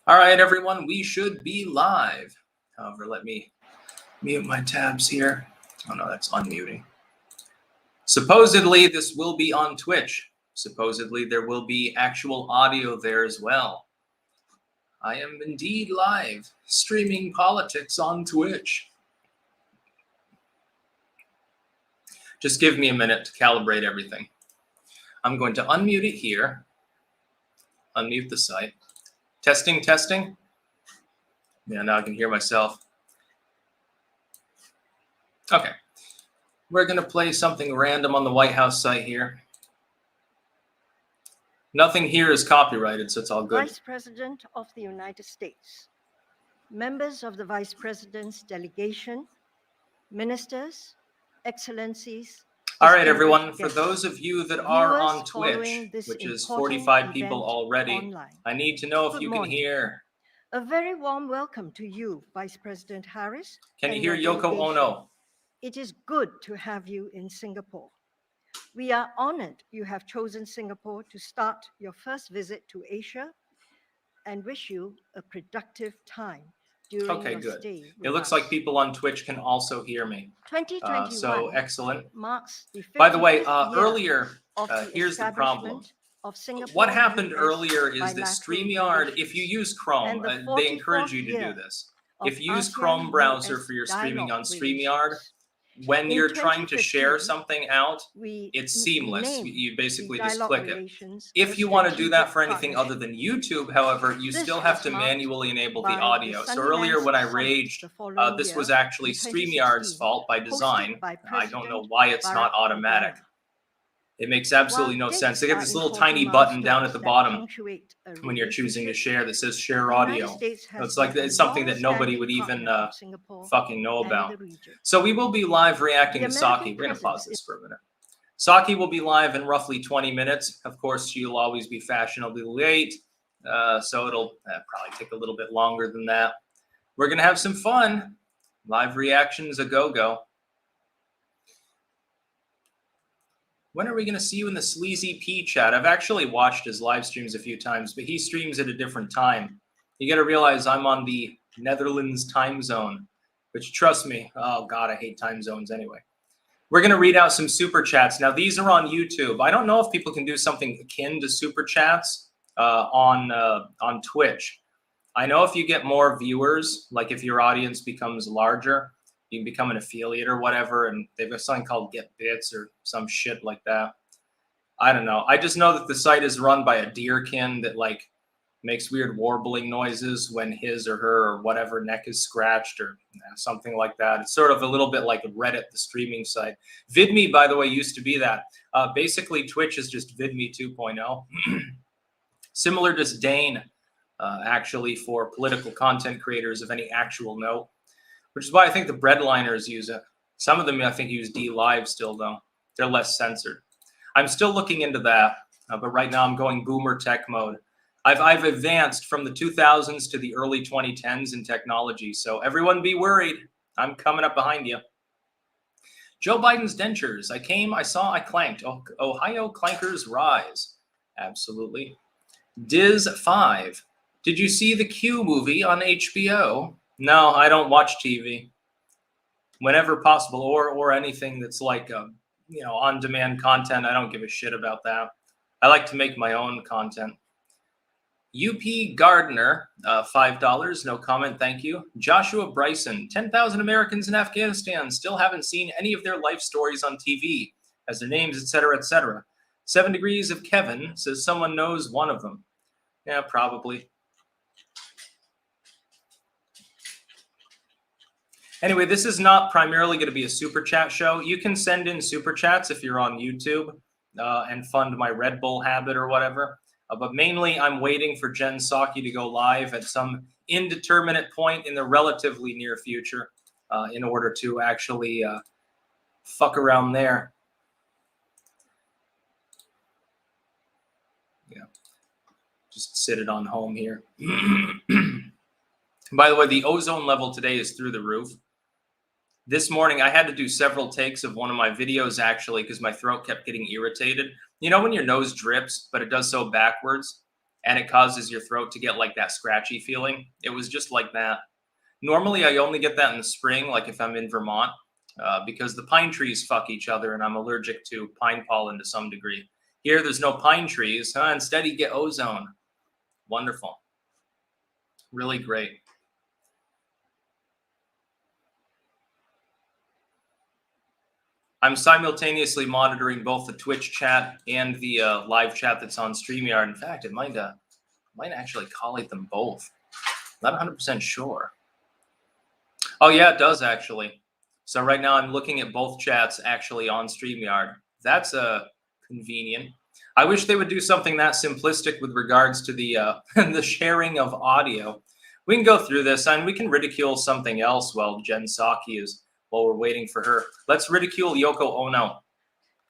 All right, everyone, we should be live. However, let me mute my tabs here. Oh no, that's unmuting. Supposedly, this will be on Twitch. Supposedly, there will be actual audio there as well. I am indeed live, streaming politics on Twitch. Just give me a minute to calibrate everything. I'm going to unmute it here. Unmute the site. Testing, testing. Yeah, now I can hear myself. Okay. We're going to play something random on the White House site here. Nothing here is copyrighted, so it's all good. Vice President of the United States, members of the Vice President's delegation, ministers, excellencies. All right, everyone, for those of you that are on Twitch, which is 45 people already, online, I need to know if you can hear. A very warm welcome to you, Vice President Harris. Can you hear Yoko Ono? It is good to have you in Singapore. We are honored you have chosen Singapore to start your first visit to Asia and wish you a productive time during your good. Stay it looks like people on Twitch can also hear me. 2021 so excellent. Marks the By the way, earlier, here's the problem. What happened earlier is that StreamYard, if you use Chrome, they encourage you to do this. If you use Chrome browser for your streaming on StreamYard, when you're trying to share something out, it's seamless. You basically just click it. If you want to do that for anything other than YouTube, however, you still have to manually enable the audio. So earlier when I raged, this was actually StreamYard's fault by design. I don't know why it's not automatic. It makes absolutely no sense. They get this little tiny button down at the bottom when you're choosing to share that says share audio. It's like it's something that nobody would even fucking know about. So we will be live reacting to Psaki. We're going to pause this for a minute. Psaki will be live in roughly 20 minutes. Of course, she'll always be fashionably late. So it'll probably take a little bit longer than that. We're going to have some fun. Live reactions a go-go. When are we going to see you in the Sleazy P chat? I've actually watched his live streams a few times, but he streams at a different time. You got to realize I'm on the Netherlands time zone, which trust me, oh God, I hate time zones anyway. We're going to read out some super chats. Now, these are on YouTube. I don't know if people can do something akin to super chats on Twitch. I know if you get more viewers, like if your audience becomes larger, you can become an affiliate or whatever, and they've got something called Get Bits or some shit like that. I don't know. I just know that the site is run by a deerkin that like makes weird warbling noises when his or her or whatever neck is scratched or something like that. It's sort of a little bit like Reddit, the streaming site. VidMe, by the way, used to be that. Basically, Twitch is just VidMe 2.0. Similar disdain, actually, for political content creators of any actual note. Which is why I think the breadliners use it. Some of them, I think, use DLive still, though. They're less censored. I'm still looking into that, but right now I'm going boomer tech mode. I've advanced from the 2000s to the early 2010s in technology, so everyone be worried. I'm coming up behind you. Joe Biden's dentures. I came, I saw, I clanked. Ohio clankers rise. Absolutely. Diz5. Did you see the Q movie on HBO? No, I don't watch TV. Whenever possible, or anything that's like on-demand content. I don't give a shit about that. I like to make my own content. UP Gardner, $5, no comment, thank you. Joshua Bryson, 10,000 Americans in Afghanistan still haven't seen any of their life stories on TV, as their names, etc., etc. 7 Degrees of Kevin says someone knows one of them. Yeah, probably. Anyway, this is not primarily going to be a super chat show. You can send in super chats if you're on YouTube and fund my Red Bull habit or whatever. But mainly, I'm waiting for Jen Psaki to go live at some indeterminate point in the relatively near future in order to actually fuck around there. Yeah, just sit it on home here. By the way, the ozone level today is through the roof. This morning, I had to do several takes of one of my videos, actually, because my throat kept getting irritated. You know when your nose drips, but it does so backwards? and it causes your throat to get like that scratchy feeling. It was just like that. Normally, I only get that in the spring, like if I'm in Vermont, because the pine trees fuck each other and I'm allergic to pine pollen to some degree. Here, there's no pine trees. Instead, you get ozone. Wonderful. Really great. I'm simultaneously monitoring both the Twitch chat and the live chat that's on StreamYard. In fact, it might actually collate them both. Not 100% sure. Oh yeah, it does actually. So right now I'm looking at both chats actually on StreamYard. That's convenient. I wish they would do something that simplistic with regards to the the sharing of audio. We can go through this and we can ridicule something else while we're waiting for her. Let's ridicule Yoko Ono.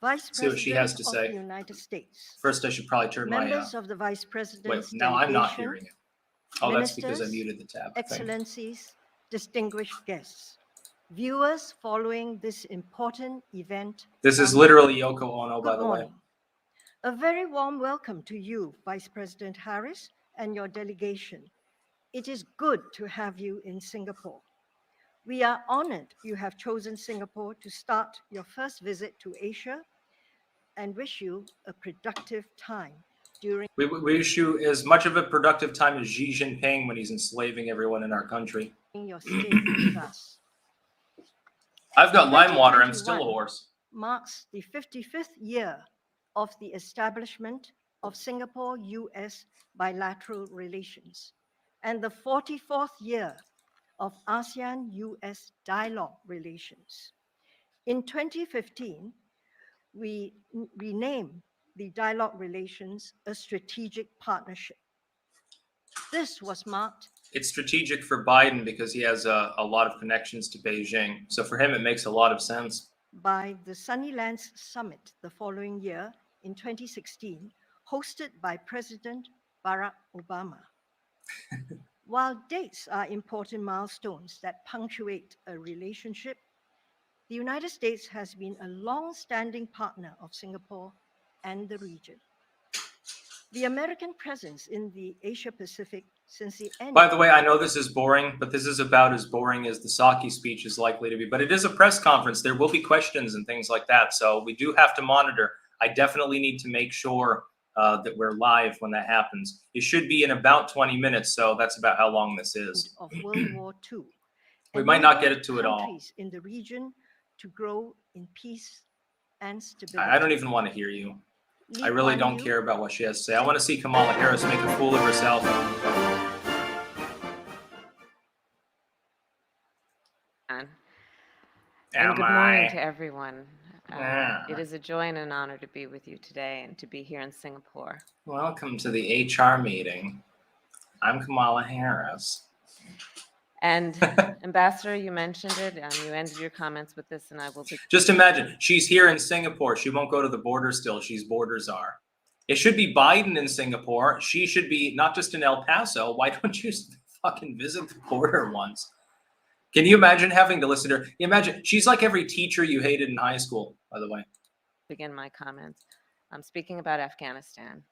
Vice See what she has to President of say. the United States. First, I should probably turn Members my. of the Vice Wait, President's now I'm not delegation, hearing it. Oh, that's because I ministers, muted the tab. I think. Excellencies, distinguished guests, viewers following this important event. This is literally Yoko Ono, by Good the way. morning. A very warm welcome to you, Vice President Harris, and your delegation. It is good to have you in Singapore. We are honored you have chosen Singapore to start your first visit to Asia and wish you a productive time during. We wish you as much of a productive time as Xi Jinping when he's enslaving everyone in our country. Your stay with us. I've got lime water. I'm still a horse. Marks the 55th year of the establishment of Singapore-US bilateral relations and the 44th year of ASEAN-US dialogue relations. In 2015, we renamed the dialogue relations a strategic partnership. This was marked. It's strategic for Biden because he has a lot of connections to Beijing. So for him, it makes a lot of sense. By the Sunnylands Summit the following year in 2016, hosted by President Barack Obama. While dates are important milestones that punctuate a relationship, the United States has been a long-standing partner of Singapore and the region. The American presence in the Asia-Pacific since the end. By the way, I know this is boring, but this is about as boring as the Psaki speech is likely to be. But it is a press conference. There will be questions and things like that. So we do have to monitor. I definitely need to make sure that we're live when that happens. It should be in about 20 minutes. So that's about how long this is. Of World War II. We might not get it to it all. Countries in the region to grow in peace and stability. I don't even want to hear you. I really don't care about what she has to say. I want to see Kamala Harris make a fool of herself. And good morning to everyone. It is a joy and an honor to be with you today and to be here in Singapore. Welcome to the HR meeting. I'm Kamala Harris. And Ambassador, you mentioned it, and you ended your comments with this, and I will be. Just imagine, she's here in Singapore. She won't go to the border still. She's border czar. It should be Biden in Singapore. She should be not just in El Paso. Why don't you fucking visit the border once? Can you imagine having to listen to her? Imagine, she's like every teacher you hated in high school, by the way. Begin my comments. I'm speaking about Afghanistan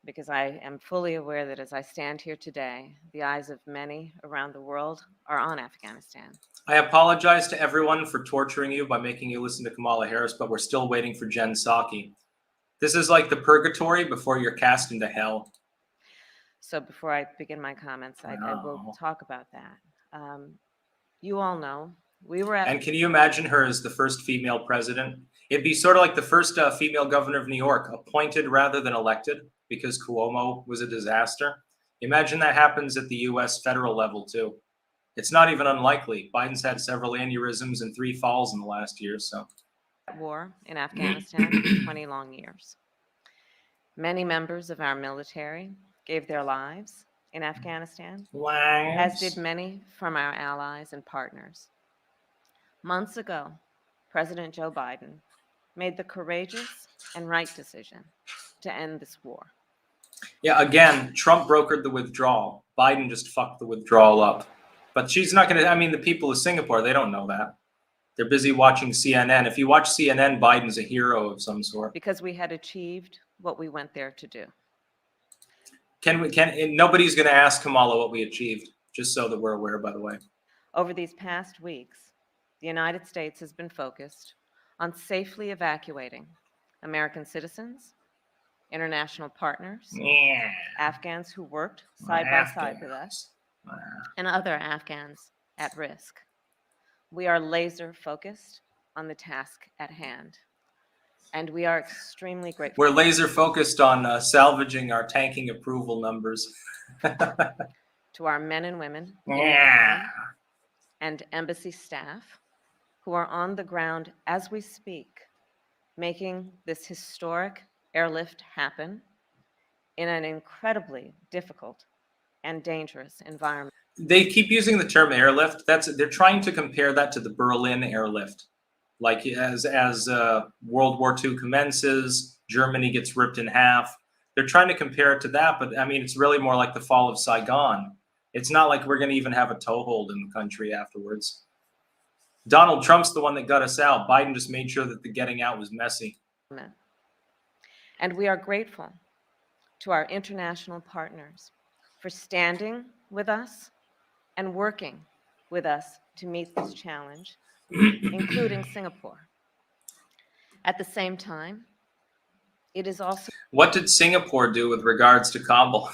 because I am fully aware that as I stand here today, the eyes of many around the world are on Afghanistan. I apologize to everyone for torturing you by making you listen to Kamala Harris, but we're still waiting for Jen Psaki. This is like the purgatory before you're cast into hell. So before I begin my comments, I will talk about that. You all know we were at. And can you imagine her as the first female president? It'd be sort of like the first female governor of New York, appointed rather than elected, because Cuomo was a disaster. Imagine that happens at the U.S. federal level, too. It's not even unlikely. Biden's had several aneurysms and 3 falls in the last year, so. War in Afghanistan for 20 long years. Many members of our military gave their lives in Afghanistan, as did many from our allies and partners. Months ago, President Joe Biden made the courageous and right decision to end this war. Yeah, again, Trump brokered the withdrawal. Biden just fucked the withdrawal up. But she's not going to, I mean, the people of Singapore, they don't know that. They're busy watching CNN. If you watch CNN, Biden's a hero of some sort. Because we had achieved what we went there to do. Nobody's going to ask Kamala what we achieved, just so that we're aware, by the way. Over these past weeks, the United States has been focused on safely evacuating American citizens, international partners, Afghans who worked side by side with us, and other Afghans at risk. We are laser focused on the task at hand, and we are extremely grateful. We're laser focused on salvaging our tanking approval numbers. To our men and women and embassy staff who are on the ground as we speak, making this historic airlift happen in an incredibly difficult and dangerous environment. They keep using the term airlift. They're trying to compare that to the Berlin airlift. Like as World War II commences, Germany gets ripped in half. They're trying to compare it to that, but I mean, it's really more like the fall of Saigon. It's not like we're going to even have a toehold in the country afterwards. Donald Trump's the one that got us out. Biden just made sure that the getting out was messy. And we are grateful to our international partners for standing with us and working with us to meet this challenge, including Singapore. At the same time, it is also... What did Singapore do with regards to Kabul?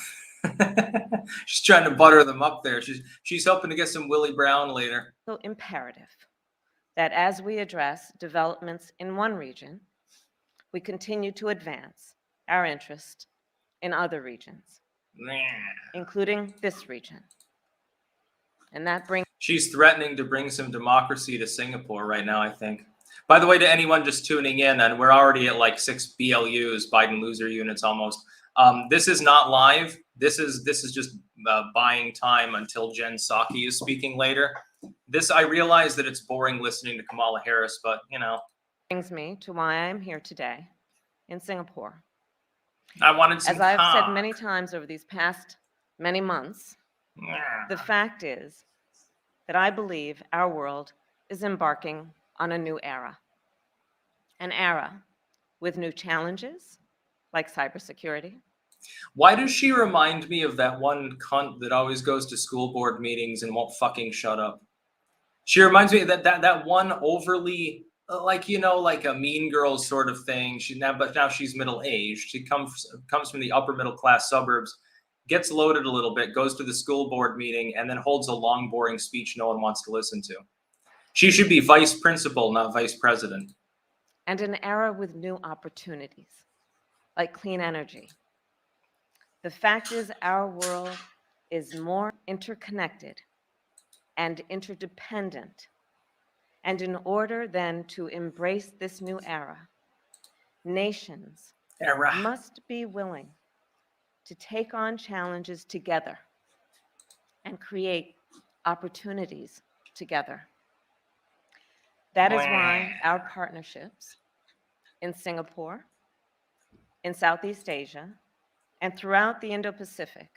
She's trying to butter them up there. She's hoping to get some Willie Brown later. So imperative that as we address developments in one region, we continue to advance our interest in other regions, including this region. And that brings... She's threatening to bring some democracy to Singapore right now, I think. By the way, to anyone just tuning in, and we're already at like 6 BLUs, Biden loser units almost. This is not live. This is just buying time until Jen Psaki is speaking later. I realize that it's boring listening to Kamala Harris, but you know. Brings me to why I'm here today in Singapore. I wanted some As I've said many times over these past many months, the fact is that I believe our world is embarking on a new era. An era with new challenges like cybersecurity. Why does she remind me of that one cunt that always goes to school board meetings and won't fucking shut up? She reminds me of that one overly, like, you know, like a Mean Girls sort of thing. But now she's middle-aged. She comes from the upper middle class suburbs, gets loaded a little bit, goes to the school board meeting, and then holds a long, boring speech no one wants to listen to. She should be vice principal, not vice president. And an era with new opportunities, like clean energy. The fact is, our world is more interconnected and interdependent. And in order then to embrace this new era, nations must be willing to take on challenges together and create opportunities together. That is why our partnerships in Singapore, in Southeast Asia, and throughout the Indo-Pacific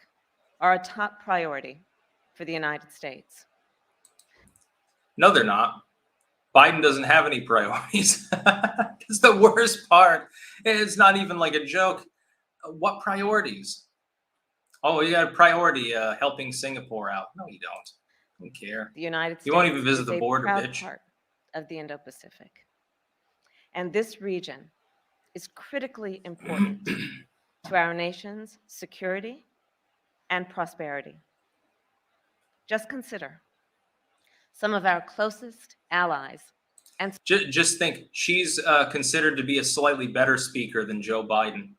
are a top priority for the United States. No, they're not. Biden doesn't have any priorities. It's the worst part. It's not even like a joke. What priorities? Oh, you got a priority helping Singapore out. No, you don't. I don't care. The United States you won't even visit is the border, a proud bitch. Part of the Indo-Pacific. And this region is critically important to our nation's security and prosperity. Just consider some of our closest allies. And just think, she's considered to be a slightly better speaker than Joe Biden.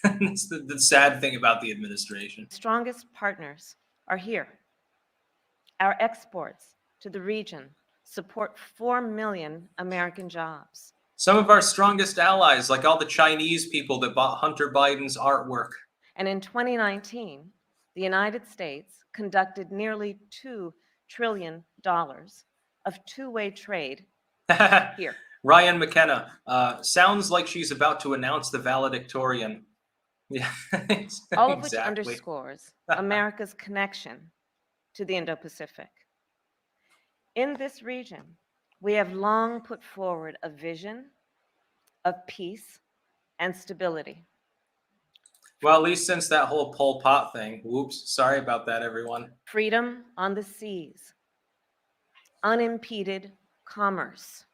That's the sad thing about the administration. Strongest partners are here. Our exports to the region support 4 million American jobs. Some of our strongest allies, like all the Chinese people that bought Hunter Biden's artwork. And in 2019, the United States conducted nearly $2 trillion of two-way trade here. Ryan McKenna, sounds like she's about to announce the valedictorian. Yeah, all of which underscores America's connection to the Indo-Pacific. In this region, we have long put forward a vision of peace and stability. Well, at least since that whole Pol Pot thing. Whoops. Sorry about that, everyone. Freedom on the seas. Unimpeded commerce.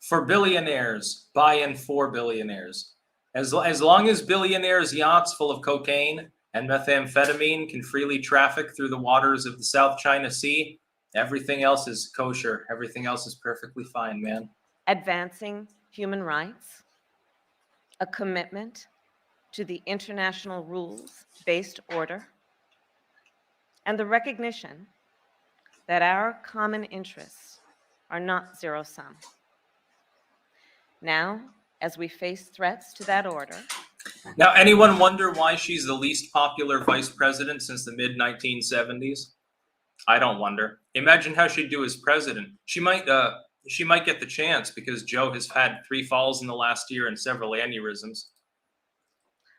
For billionaires, buy in for billionaires. As long as billionaires' yachts full of cocaine and methamphetamine can freely traffic through the waters of the South China Sea, everything else is kosher. Everything else is perfectly fine, man. Advancing human rights. A commitment to the international rules-based order. And the recognition that our common interests are not zero-sum. Now, as we face threats to that order. Now, anyone wonder why she's the least popular vice president since the mid-1970s? I don't wonder. Imagine how she'd do as president. She might get the chance because Joe has had 3 falls in the last year and several aneurysms.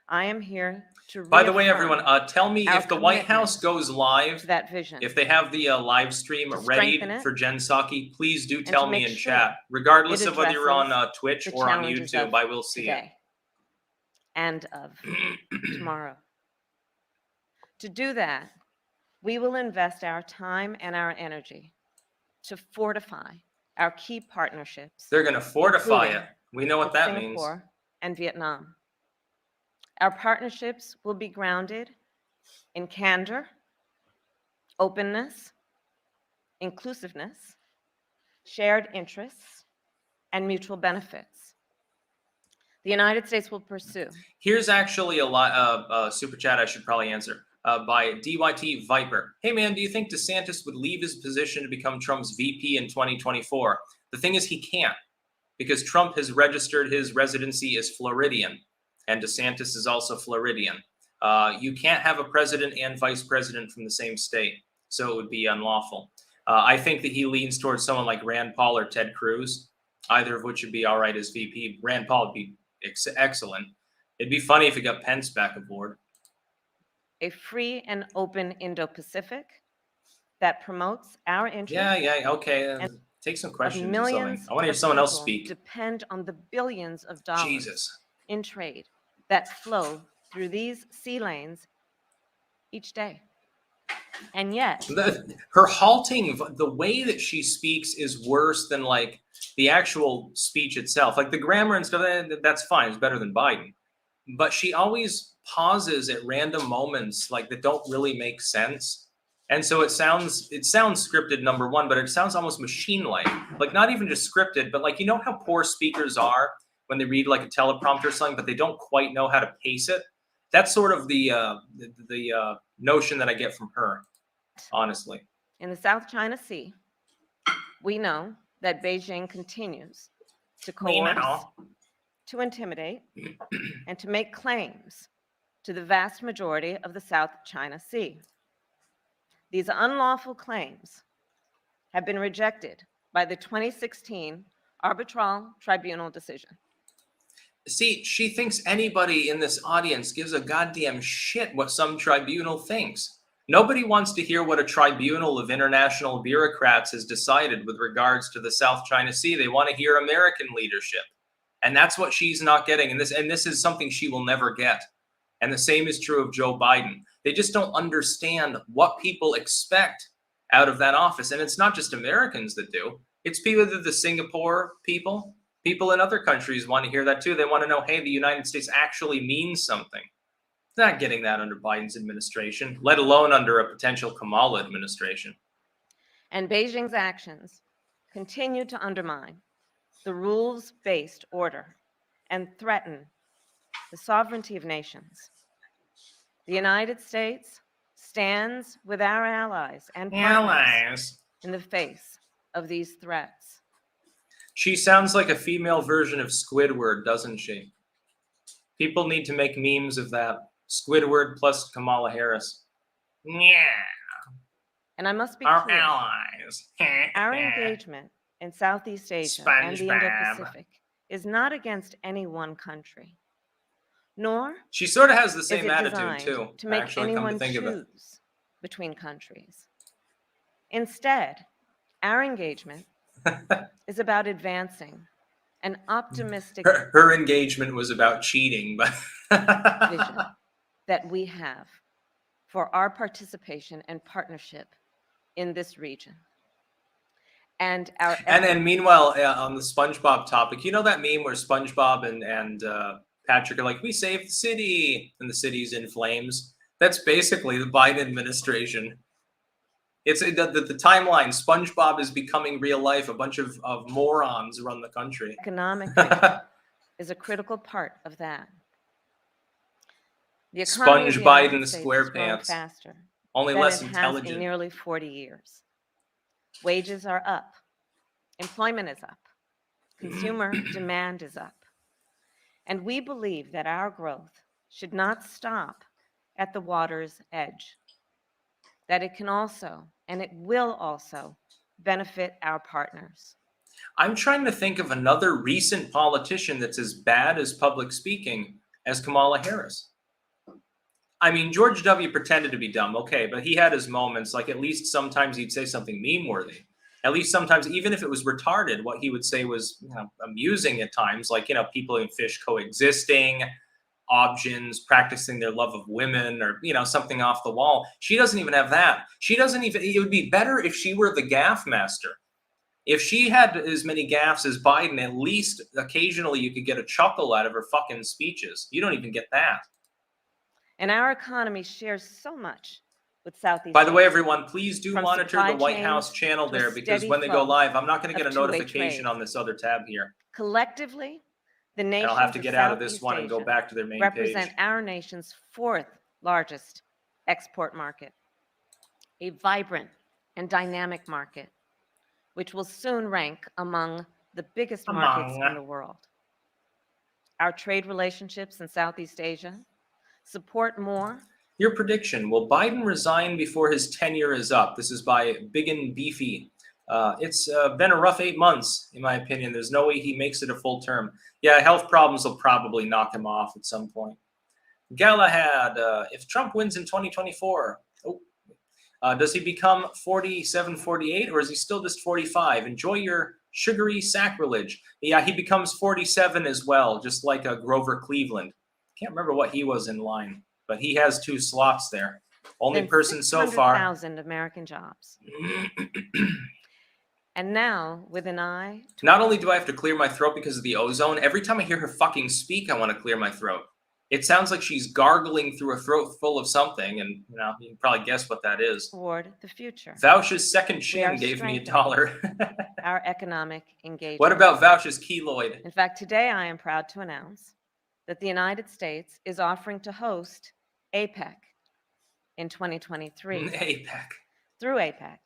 I am here to By the way, everyone, tell me if the White House goes live, to that vision, if they have the live stream ready for Jen Psaki, please do tell me in chat. Regardless of whether you're on Twitch or on YouTube, I will see it. And of tomorrow. To do that, we will invest our time and our energy to fortify our key partnerships. They're going to fortify it. We know what that means. Singapore and Vietnam. Our partnerships will be grounded in candor, openness, inclusiveness, shared interests, and mutual benefits. The United States will pursue. Here's actually a super chat I should probably answer by DYT Viper. Hey man, do you think DeSantis would leave his position to become Trump's VP in 2024? The thing is he can't because Trump has registered his residency as Floridian and DeSantis is also Floridian. You can't have a president and vice president from the same state, so it would be unlawful. I think that he leans towards someone like Rand Paul or Ted Cruz, either of which would be all right as VP. Rand Paul would be excellent. It'd be funny if he got Pence back aboard. A free and open Indo-Pacific that promotes our interests. Yeah, okay. Take some questions. Millions I want to hear someone else speak. Depend on the billions of dollars Jesus. In trade that flow through these sea lanes each day. And yet, her halting, the way that she speaks is worse than like the actual speech itself. Like the grammar and stuff, that's fine. It's better than Biden. But she always pauses at random moments like that don't really make sense. And so it sounds scripted, number one, but it sounds almost machine-like. Like not even just scripted, but like, you know how poor speakers are when they read like a teleprompter or something, but they don't quite know how to pace it? That's sort of the notion that I get from her, honestly. In the South China Sea, we know that Beijing continues to coerce, to intimidate, and to make claims to the vast majority of the South China Sea. These unlawful claims have been rejected by the 2016 Arbitral Tribunal decision. See, she thinks anybody in this audience gives a goddamn shit what some tribunal thinks. Nobody wants to hear what a tribunal of international bureaucrats has decided with regards to the South China Sea. They want to hear American leadership. And that's what she's not getting. And this is something she will never get. And the same is true of Joe Biden. They just don't understand what people expect out of that office. And it's not just Americans that do. It's people that the Singapore people in other countries want to hear that too. They want to know, hey, the United States actually means something. They're not getting that under Biden's administration, let alone under a potential Kamala administration. And Beijing's actions continue to undermine the rules-based order and threaten the sovereignty of nations. The United States stands with our allies and partners in the face of these threats. She sounds like a female version of Squidward, doesn't she? People need to make memes of that. Squidward plus Kamala Harris. Yeah. And I must be our clear. Allies. Our engagement in Southeast Asia and the Indo-Pacific is not against any one country, nor she sort of has the same is it attitude too. To make actually, anyone choose between countries. Instead, our engagement is about advancing an optimistic her engagement was about cheating, but vision that we have for our participation and partnership in this region. And then meanwhile, on the SpongeBob topic, you know that meme where SpongeBob and Patrick are like, "We saved the city," and the city's in flames? That's basically the Biden administration. It's the timeline. SpongeBob is becoming real life. A bunch of morons run the country. economic region is a critical part of that. The economy of the Sponge United Biden States is growing SquarePants. faster Only than less it has intelligent. in nearly 40 years. Wages are up. Employment is up. Consumer demand is up. And we believe that our growth should not stop at the water's edge, that it can also, and it will also, benefit our partners. I'm trying to think of another recent politician that's as bad as public speaking as Kamala Harris. I mean, George W. pretended to be dumb, okay, but he had his moments. Like, at least sometimes he'd say something meme-worthy. At least sometimes, even if it was retarded, what he would say was, you know, amusing at times. Like, you know, people and fish coexisting, options, practicing their love of women, or, you know, something off the wall. She doesn't even have that. She doesn't even. It would be better if she were the gaffe master. If she had as many gaffes as Biden, at least occasionally you could get a chuckle out of her fucking speeches. You don't even get that. And our economy shares so much with Southeast By the way, Asia. everyone, please do From monitor supply the White chains House channel to a there, because steady when they go flow live, I'm not going to get a of two-way notification trade. on this other tab here. Collectively, the And nations I'll have to of get out of this Southeast one and go Asia back to their main represent page. our nation's fourth largest export market, a vibrant and dynamic market, which will soon rank among the biggest markets in the world. Our trade relationships in Southeast Asia support more. Your prediction, will Biden resign before his tenure is up? This is by Big and Beefy. It's been a rough 8 months, in my opinion. There's no way he makes it a full term. Yeah, health problems will probably knock him off at some point. Galahad, if Trump wins in 2024, does he become 47, 48, or is he still just 45? Enjoy your sugary sacrilege. Yeah, he becomes 47 as well, just like Grover Cleveland. Can't remember what he was in line, but he has 2 slots there. Only person so far. 600,000 American jobs. And now, with an eye. Not only do I have to clear my throat because of the ozone, every time I hear her fucking speak, I want to clear my throat. It sounds like she's gargling through a throat full of something, and you know, you can probably guess what that is. Toward the future. Vouch's second shin gave me $1. Our economic engagement. What about Vouch's keloid? In fact, today I am proud to announce that the United States is offering to host APEC in 2023. APEC. Through APEC,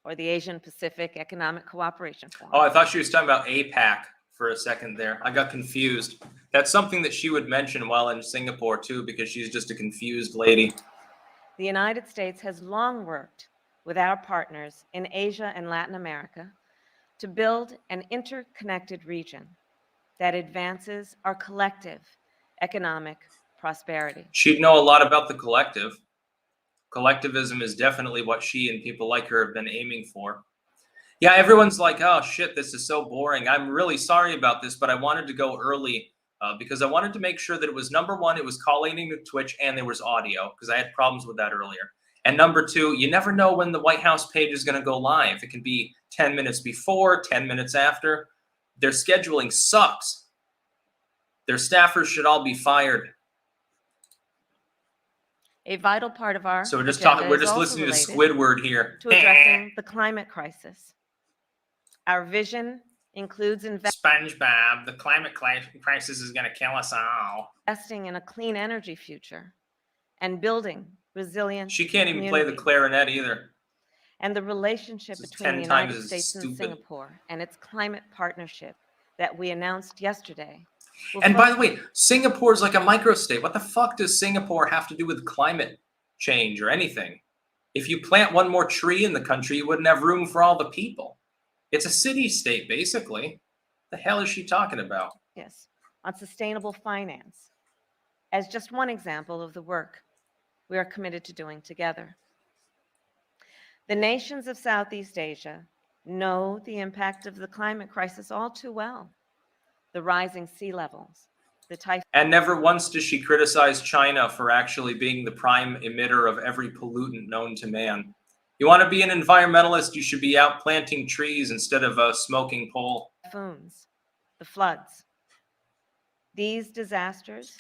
or the Asian Pacific Economic Cooperation Forum. Oh, I thought she was talking about APAC for a second there. I got confused. That's something that she would mention while in Singapore, too, because she's just a confused lady. The United States has long worked with our partners in Asia and Latin America to build an interconnected region that advances our collective economic prosperity. She'd know a lot about the collective. Collectivism is definitely what she and people like her have been aiming for. Yeah, everyone's like, oh shit, this is so boring. I'm really sorry about this, but I wanted to go early because I wanted to make sure that it was, number one, it was collating to Twitch and there was audio, because I had problems with that earlier. And number two, you never know when the White House page is going to go live. It can be 10 minutes before, 10 minutes after. Their scheduling sucks. Their staffers should all be fired. A vital part of our So we're just talking. We're just listening to Squidward here. To addressing the climate crisis. Our vision includes SpongeBob, the climate crisis is going to kill us all. Investing in a clean energy future and building resilient. She can't even play the clarinet either. And the relationship between the United States and Singapore and its climate partnership that we announced yesterday. And by the way, Singapore is like a microstate. What the fuck does Singapore have to do with climate change or anything? If you plant one more tree in the country, you wouldn't have room for all the people. It's a city-state, basically. The hell is she talking about? Yes, on sustainable finance, as just one example of the work we are committed to doing together. The nations of Southeast Asia know the impact of the climate crisis all too well. The rising sea levels, the typhoon. And never once does she criticize China for actually being the prime emitter of every pollutant known to man. You want to be an environmentalist, you should be out planting trees instead of a smoking pole. Typhoons, the floods. These disasters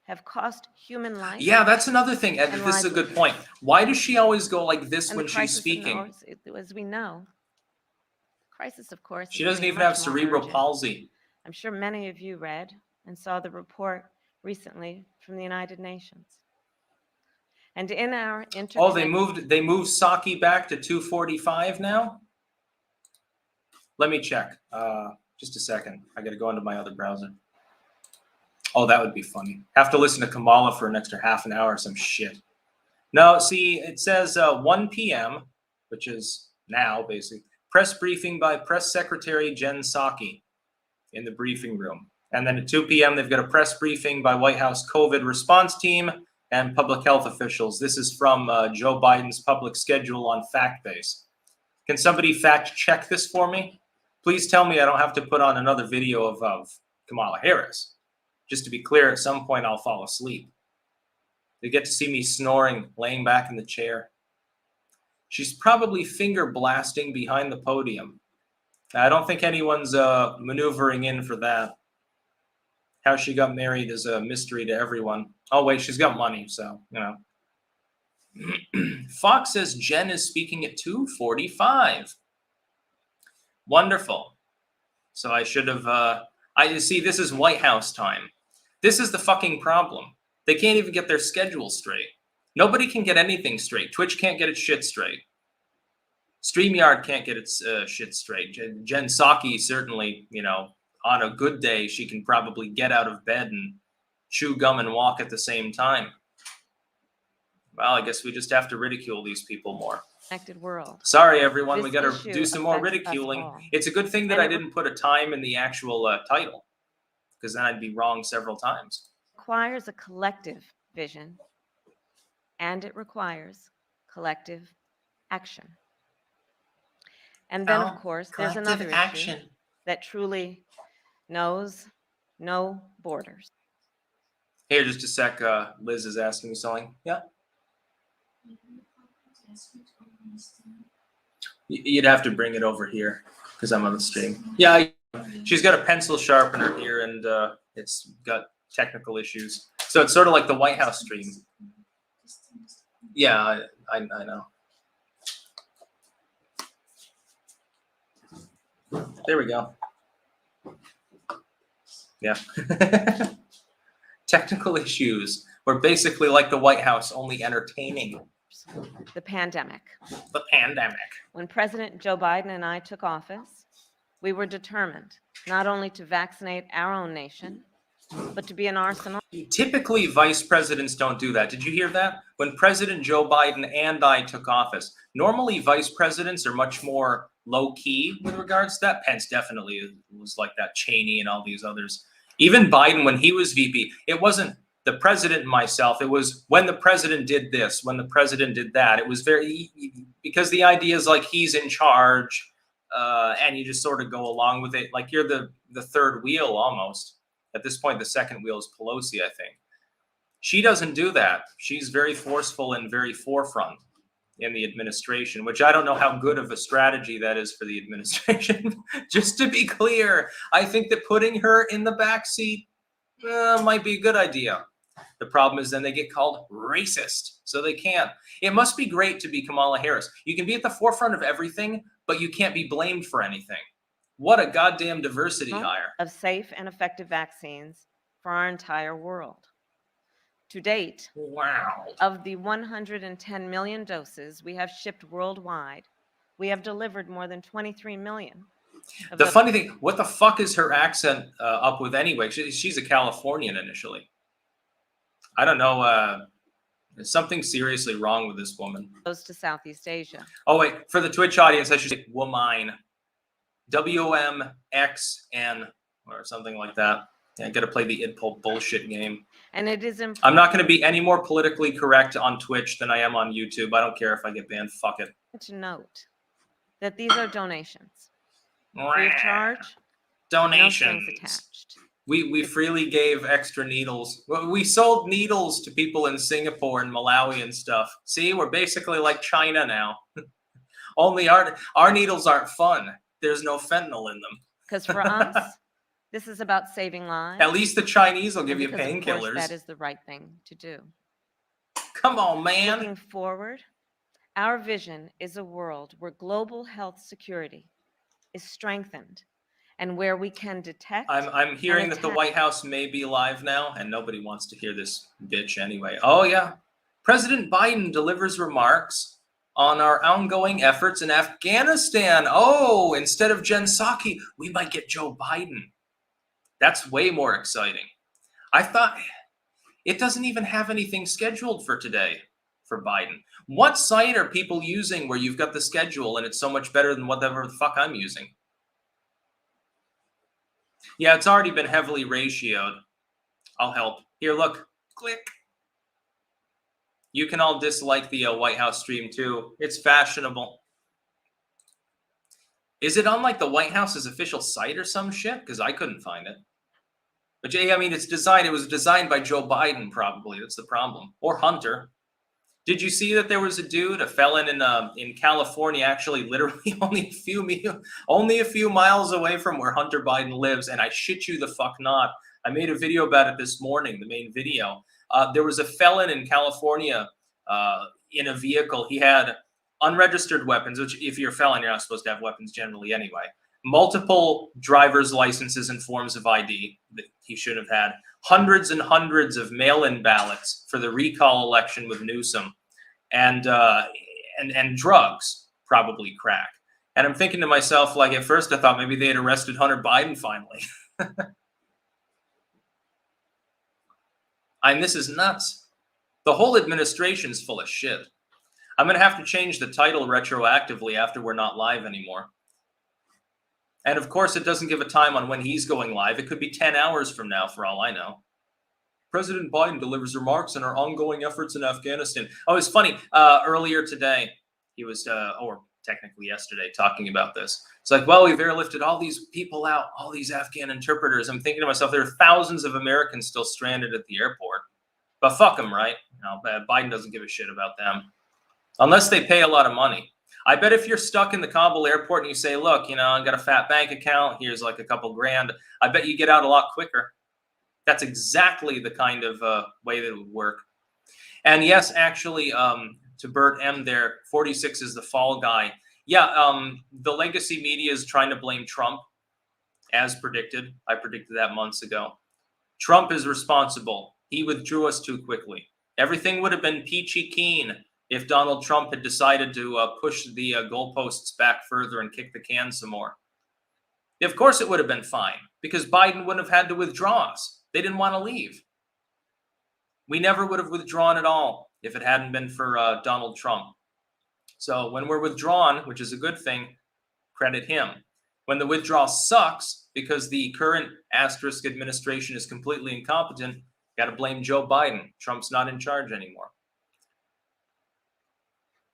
have cost human life. Yeah, that's another thing. This is a good point. Why does she always go like this when she's speaking? As we know, crisis, of course. She doesn't even have cerebral palsy. I'm sure many of you read and saw the report recently from the United Nations. And in our Oh, they moved Psaki back to 245 now? Let me check. Just a second. I got to go into my other browser. Oh, that would be funny. Have to listen to Kamala for an extra half an hour or some shit. No, see, it says 1 p.m., which is now, basically. Press briefing by Press Secretary Jen Psaki in the briefing room. And then at 2 p.m., they've got a press briefing by White House COVID response team and public health officials. This is from Joe Biden's public schedule on FactBase. Can somebody fact check this for me? Please tell me I don't have to put on another video of Kamala Harris. Just to be clear, at some point I'll fall asleep. They get to see me snoring, laying back in the chair. She's probably finger blasting behind the podium. I don't think anyone's maneuvering in for that. How she got married is a mystery to everyone. Oh, wait, she's got money, so, you know. Fox says Jen is speaking at 2:45. Wonderful. So I should have, I see, this is White House time. This is the fucking problem. They can't even get their schedule straight. Nobody can get anything straight. Twitch can't get its shit straight. StreamYard can't get its shit straight. Jen Psaki certainly, you know, on a good day, she can probably get out of bed and chew gum and walk at the same time. Well, I guess we just have to ridicule these people more. Connected world. Sorry, everyone. This we got to do some more ridiculing. It's a good thing that I didn't put a time in the actual title, because then I'd be wrong several times. Requires a collective vision, and it requires collective action. And then, of course, there's another issue that truly knows no borders. Here, just a sec. Liz is asking me something. Yeah. You'd have to bring it over here because I'm on the stream. Yeah, she's got a pencil sharpener here, and it's got technical issues. So it's sort of like the White House stream. Yeah, I know. There we go. Yeah. Technical issues. We're basically like the White House, only entertaining. The pandemic. The pandemic. When President Joe Biden and I took office, we were determined not only to vaccinate our own nation, but to be an arsenal. Typically, vice presidents don't do that. Did you hear that? When President Joe Biden and I took office, normally vice presidents are much more low-key with regards to that. Pence definitely was like that, Cheney and all these others. Even Biden, when he was VP, it wasn't the president and myself. It was when the president did this, when the president did that. It was very, because the idea is like he's in charge, and you just sort of go along with it. Like you're the third wheel almost. At this point, the second wheel is Pelosi, I think. She doesn't do that. She's very forceful and very forefront in the administration, which I don't know how good of a strategy that is for the administration. Just to be clear, I think that putting her in the back seat might be a good idea. The problem is then they get called racist, so they can't. It must be great to be Kamala Harris. You can be at the forefront of everything, but you can't be blamed for anything. What a goddamn diversity hire. Of safe and effective vaccines for our entire world. To date, wow, of the 110 million doses we have shipped worldwide, we have delivered more than 23 million. The funny thing, what the fuck is her accent up with anyway? She's a Californian initially. I don't know. There's something seriously wrong with this woman. Goes to Southeast Asia. Oh, wait. For the Twitch audience, I should say womine. WMXN or something like that. Yeah, I got to play the idpol bullshit game. And it is important. I'm not going to be any more politically correct on Twitch than I am on YouTube. I don't care if I get banned. Fuck it. To note that these are donations. Free of charge. Donations. No strings attached. We freely gave extra needles. We sold needles to people in Singapore and Malawi and stuff. See, we're basically like China now. Only our needles aren't fun. There's no fentanyl in them. Because for us, this is about saving lives. At least the Chinese will give you because, of course, painkillers. that is the right thing to do. Come on, man. Looking forward, our vision is a world where global health security is strengthened and where we can detect. I'm hearing that the White House may be live now, and nobody wants to hear this bitch anyway. Oh, yeah. President Biden delivers remarks on our ongoing efforts in Afghanistan. Oh, instead of Jen Psaki, we might get Joe Biden. That's way more exciting. I thought it doesn't even have anything scheduled for today for Biden. What site are people using where you've got the schedule and it's so much better than whatever the fuck I'm using? Yeah, it's already been heavily ratioed. I'll help. Here, look. Click. You can all dislike the White House stream too. It's fashionable. Is it on like the White House's official site or some shit? Because I couldn't find it. But yeah, I mean, it was designed by Joe Biden, probably. That's the problem. Or Hunter. Did you see that there was a dude, a felon in California, actually literally only a few miles away from where Hunter Biden lives, and I shit you the fuck not. I made a video about it this morning, the main video. There was a felon in California in a vehicle. He had unregistered weapons, which if you're a felon, you're not supposed to have weapons generally anyway. Multiple driver's licenses and forms of ID that he should have had. Hundreds and hundreds of mail-in ballots for the recall election with Newsom, and drugs, probably crack. And I'm thinking to myself, like, at first I thought maybe they had arrested Hunter Biden finally. This is nuts. The whole administration's full of shit. I'm going to have to change the title retroactively after we're not live anymore. And of course, it doesn't give a time on when he's going live. It could be 10 hours from now, for all I know. President Biden delivers remarks on our ongoing efforts in Afghanistan. Oh, it's funny. Earlier today, he was, or technically yesterday, talking about this. It's like, well, we've airlifted all these people out, all these Afghan interpreters. I'm thinking to myself, there are thousands of Americans still stranded at the airport. But fuck them, right? Biden doesn't give a shit about them. Unless they pay a lot of money. I bet if you're stuck in the Kabul airport and you say, look, I got a fat bank account, here's like a couple grand, I bet you get out a lot quicker. That's exactly the kind of way that it would work. And yes, actually, to Bert M there, 46 is the fall guy. Yeah, the legacy media is trying to blame Trump, as predicted. I predicted that months ago. Trump is responsible. He withdrew us too quickly. Everything would have been peachy keen if Donald Trump had decided to push the goalposts back further and kick the can some more. Of course it would have been fine, because Biden wouldn't have had to withdraw us. They didn't want to leave. We never would have withdrawn at all if it hadn't been for Donald Trump. So when we're withdrawn, which is a good thing, credit him. When the withdrawal sucks because the current asterisk administration is completely incompetent, got to blame Joe Biden. Trump's not in charge anymore.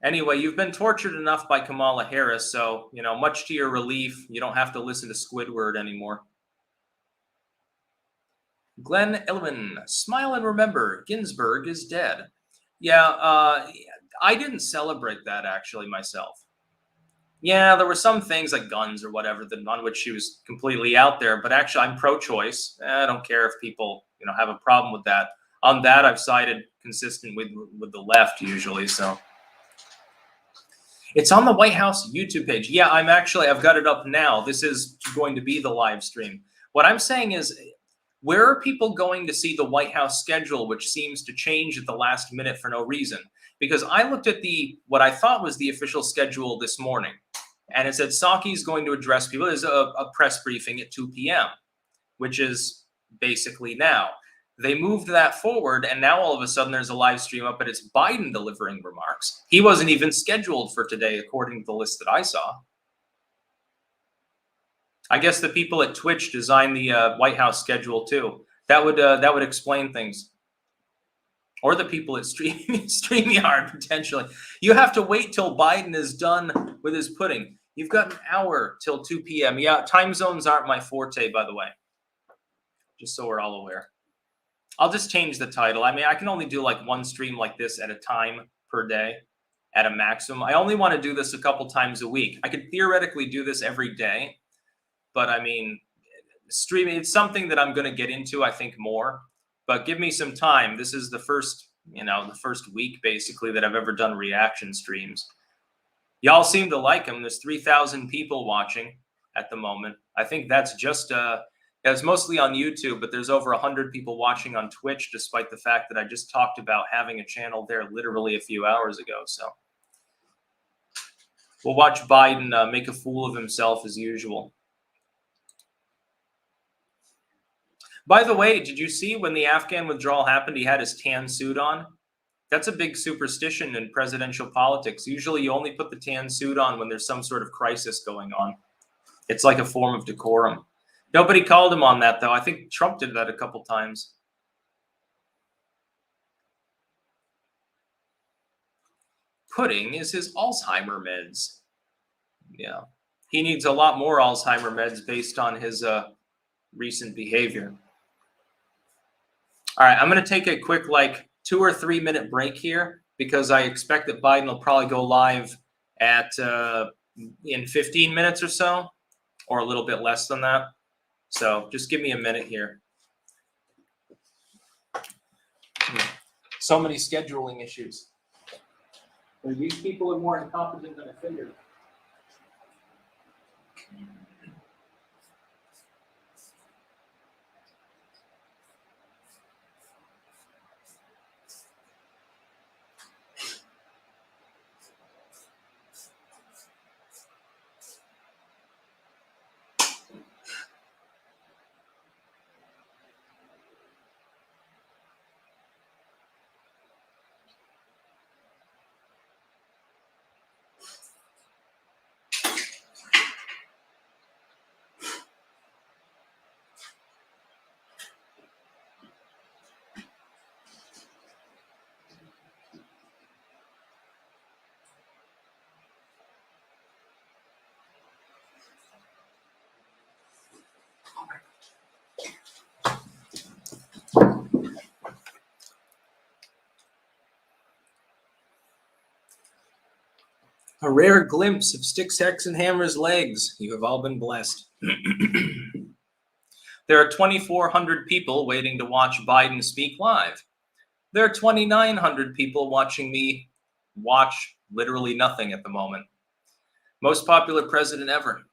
Anyway, you've been tortured enough by Kamala Harris, so, much to your relief, you don't have to listen to Squidward anymore. Glenn Elliman, smile and remember, Ginsburg is dead. Yeah, I didn't celebrate that, actually, myself. Yeah, there were some things like guns or whatever on which she was completely out there, but actually, I'm pro-choice. I don't care if people, have a problem with that. On that, I've sided consistent with the left, usually, so... It's on the White House YouTube page. Yeah, I've got it up now. This is going to be the live stream. What I'm saying is, where are people going to see the White House schedule, which seems to change at the last minute for no reason? Because I looked at what I thought was the official schedule this morning, and it said Psaki's going to address people. There's a press briefing at 2 p.m., which is basically now. They moved that forward, and now all of a sudden there's a live stream up, but it's Biden delivering remarks. He wasn't even scheduled for today, according to the list that I saw. I guess the people at Twitch designed the White House schedule too. That would explain things. Or the people at StreamYard, potentially. You have to wait till Biden is done with his pudding. You've got an hour till 2 p.m. Yeah, time zones aren't my forte, by the way. just so we're all aware. I'll just change the title. I mean, I can only do like one stream like this at a time per day at a maximum. I only want to do this a couple times a week. I could theoretically do this every day, but I mean, streaming, it's something that I'm going to get into, I think, more, but give me some time. This is the first, the first week basically that I've ever done reaction streams. Y'all seem to like them. There's 3,000 people watching at the moment. I think that's just it's mostly on YouTube, but there's over 100 people watching on Twitch, despite the fact that I just talked about having a channel there literally a few hours ago. So we'll watch Biden make a fool of himself as usual. By the way, did you see when the Afghan withdrawal happened, he had his tan suit on? That's a big superstition in presidential politics. Usually you only put the tan suit on when there's some sort of crisis going on. It's like a form of decorum. Nobody called him on that, though. I think Trump did that a couple times. Pudding is his Alzheimer meds. Yeah. He needs a lot more Alzheimer meds based on his recent behavior. All right, I'm going to take a quick 2 or 3 minute break here because I expect that Biden will probably go live at in 15 minutes or so, or a little bit less than that. So just give me a minute here. So many scheduling issues. These people are more incompetent than I figured. A rare glimpse of Sticks, Hex, and Hammer's legs. You have all been blessed. There are 2,400 people waiting to watch Biden speak live. There are 2,900 people watching me watch literally nothing at the moment. Most popular president ever.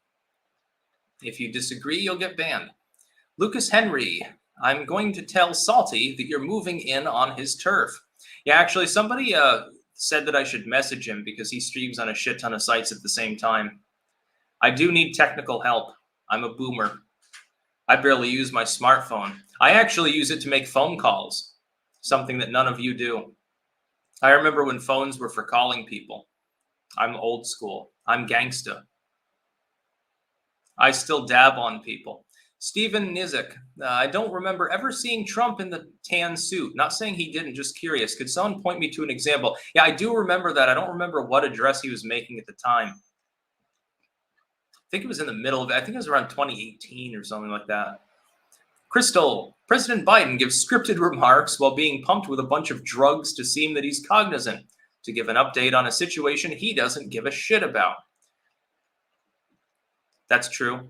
If you disagree, you'll get banned. Lucas Henry, I'm going to tell Salty that you're moving in on his turf. Yeah, actually, somebody said that I should message him because he streams on a shit ton of sites at the same time. I do need technical help. I'm a boomer. I barely use my smartphone. I actually use it to make phone calls, something that none of you do. I remember when phones were for calling people. I'm old school. I'm gangsta. I still dab on people. Stephen Nizik, I don't remember ever seeing Trump in the tan suit. Not saying he didn't, just curious. Could someone point me to an example? Yeah, I do remember that. I don't remember what address he was making at the time. I think it was in the middle of it. I think it was around 2018 or something like that. Crystal, President Biden gives scripted remarks while being pumped with a bunch of drugs to seem that he's cognizant, to give an update on a situation he doesn't give a shit about. That's true.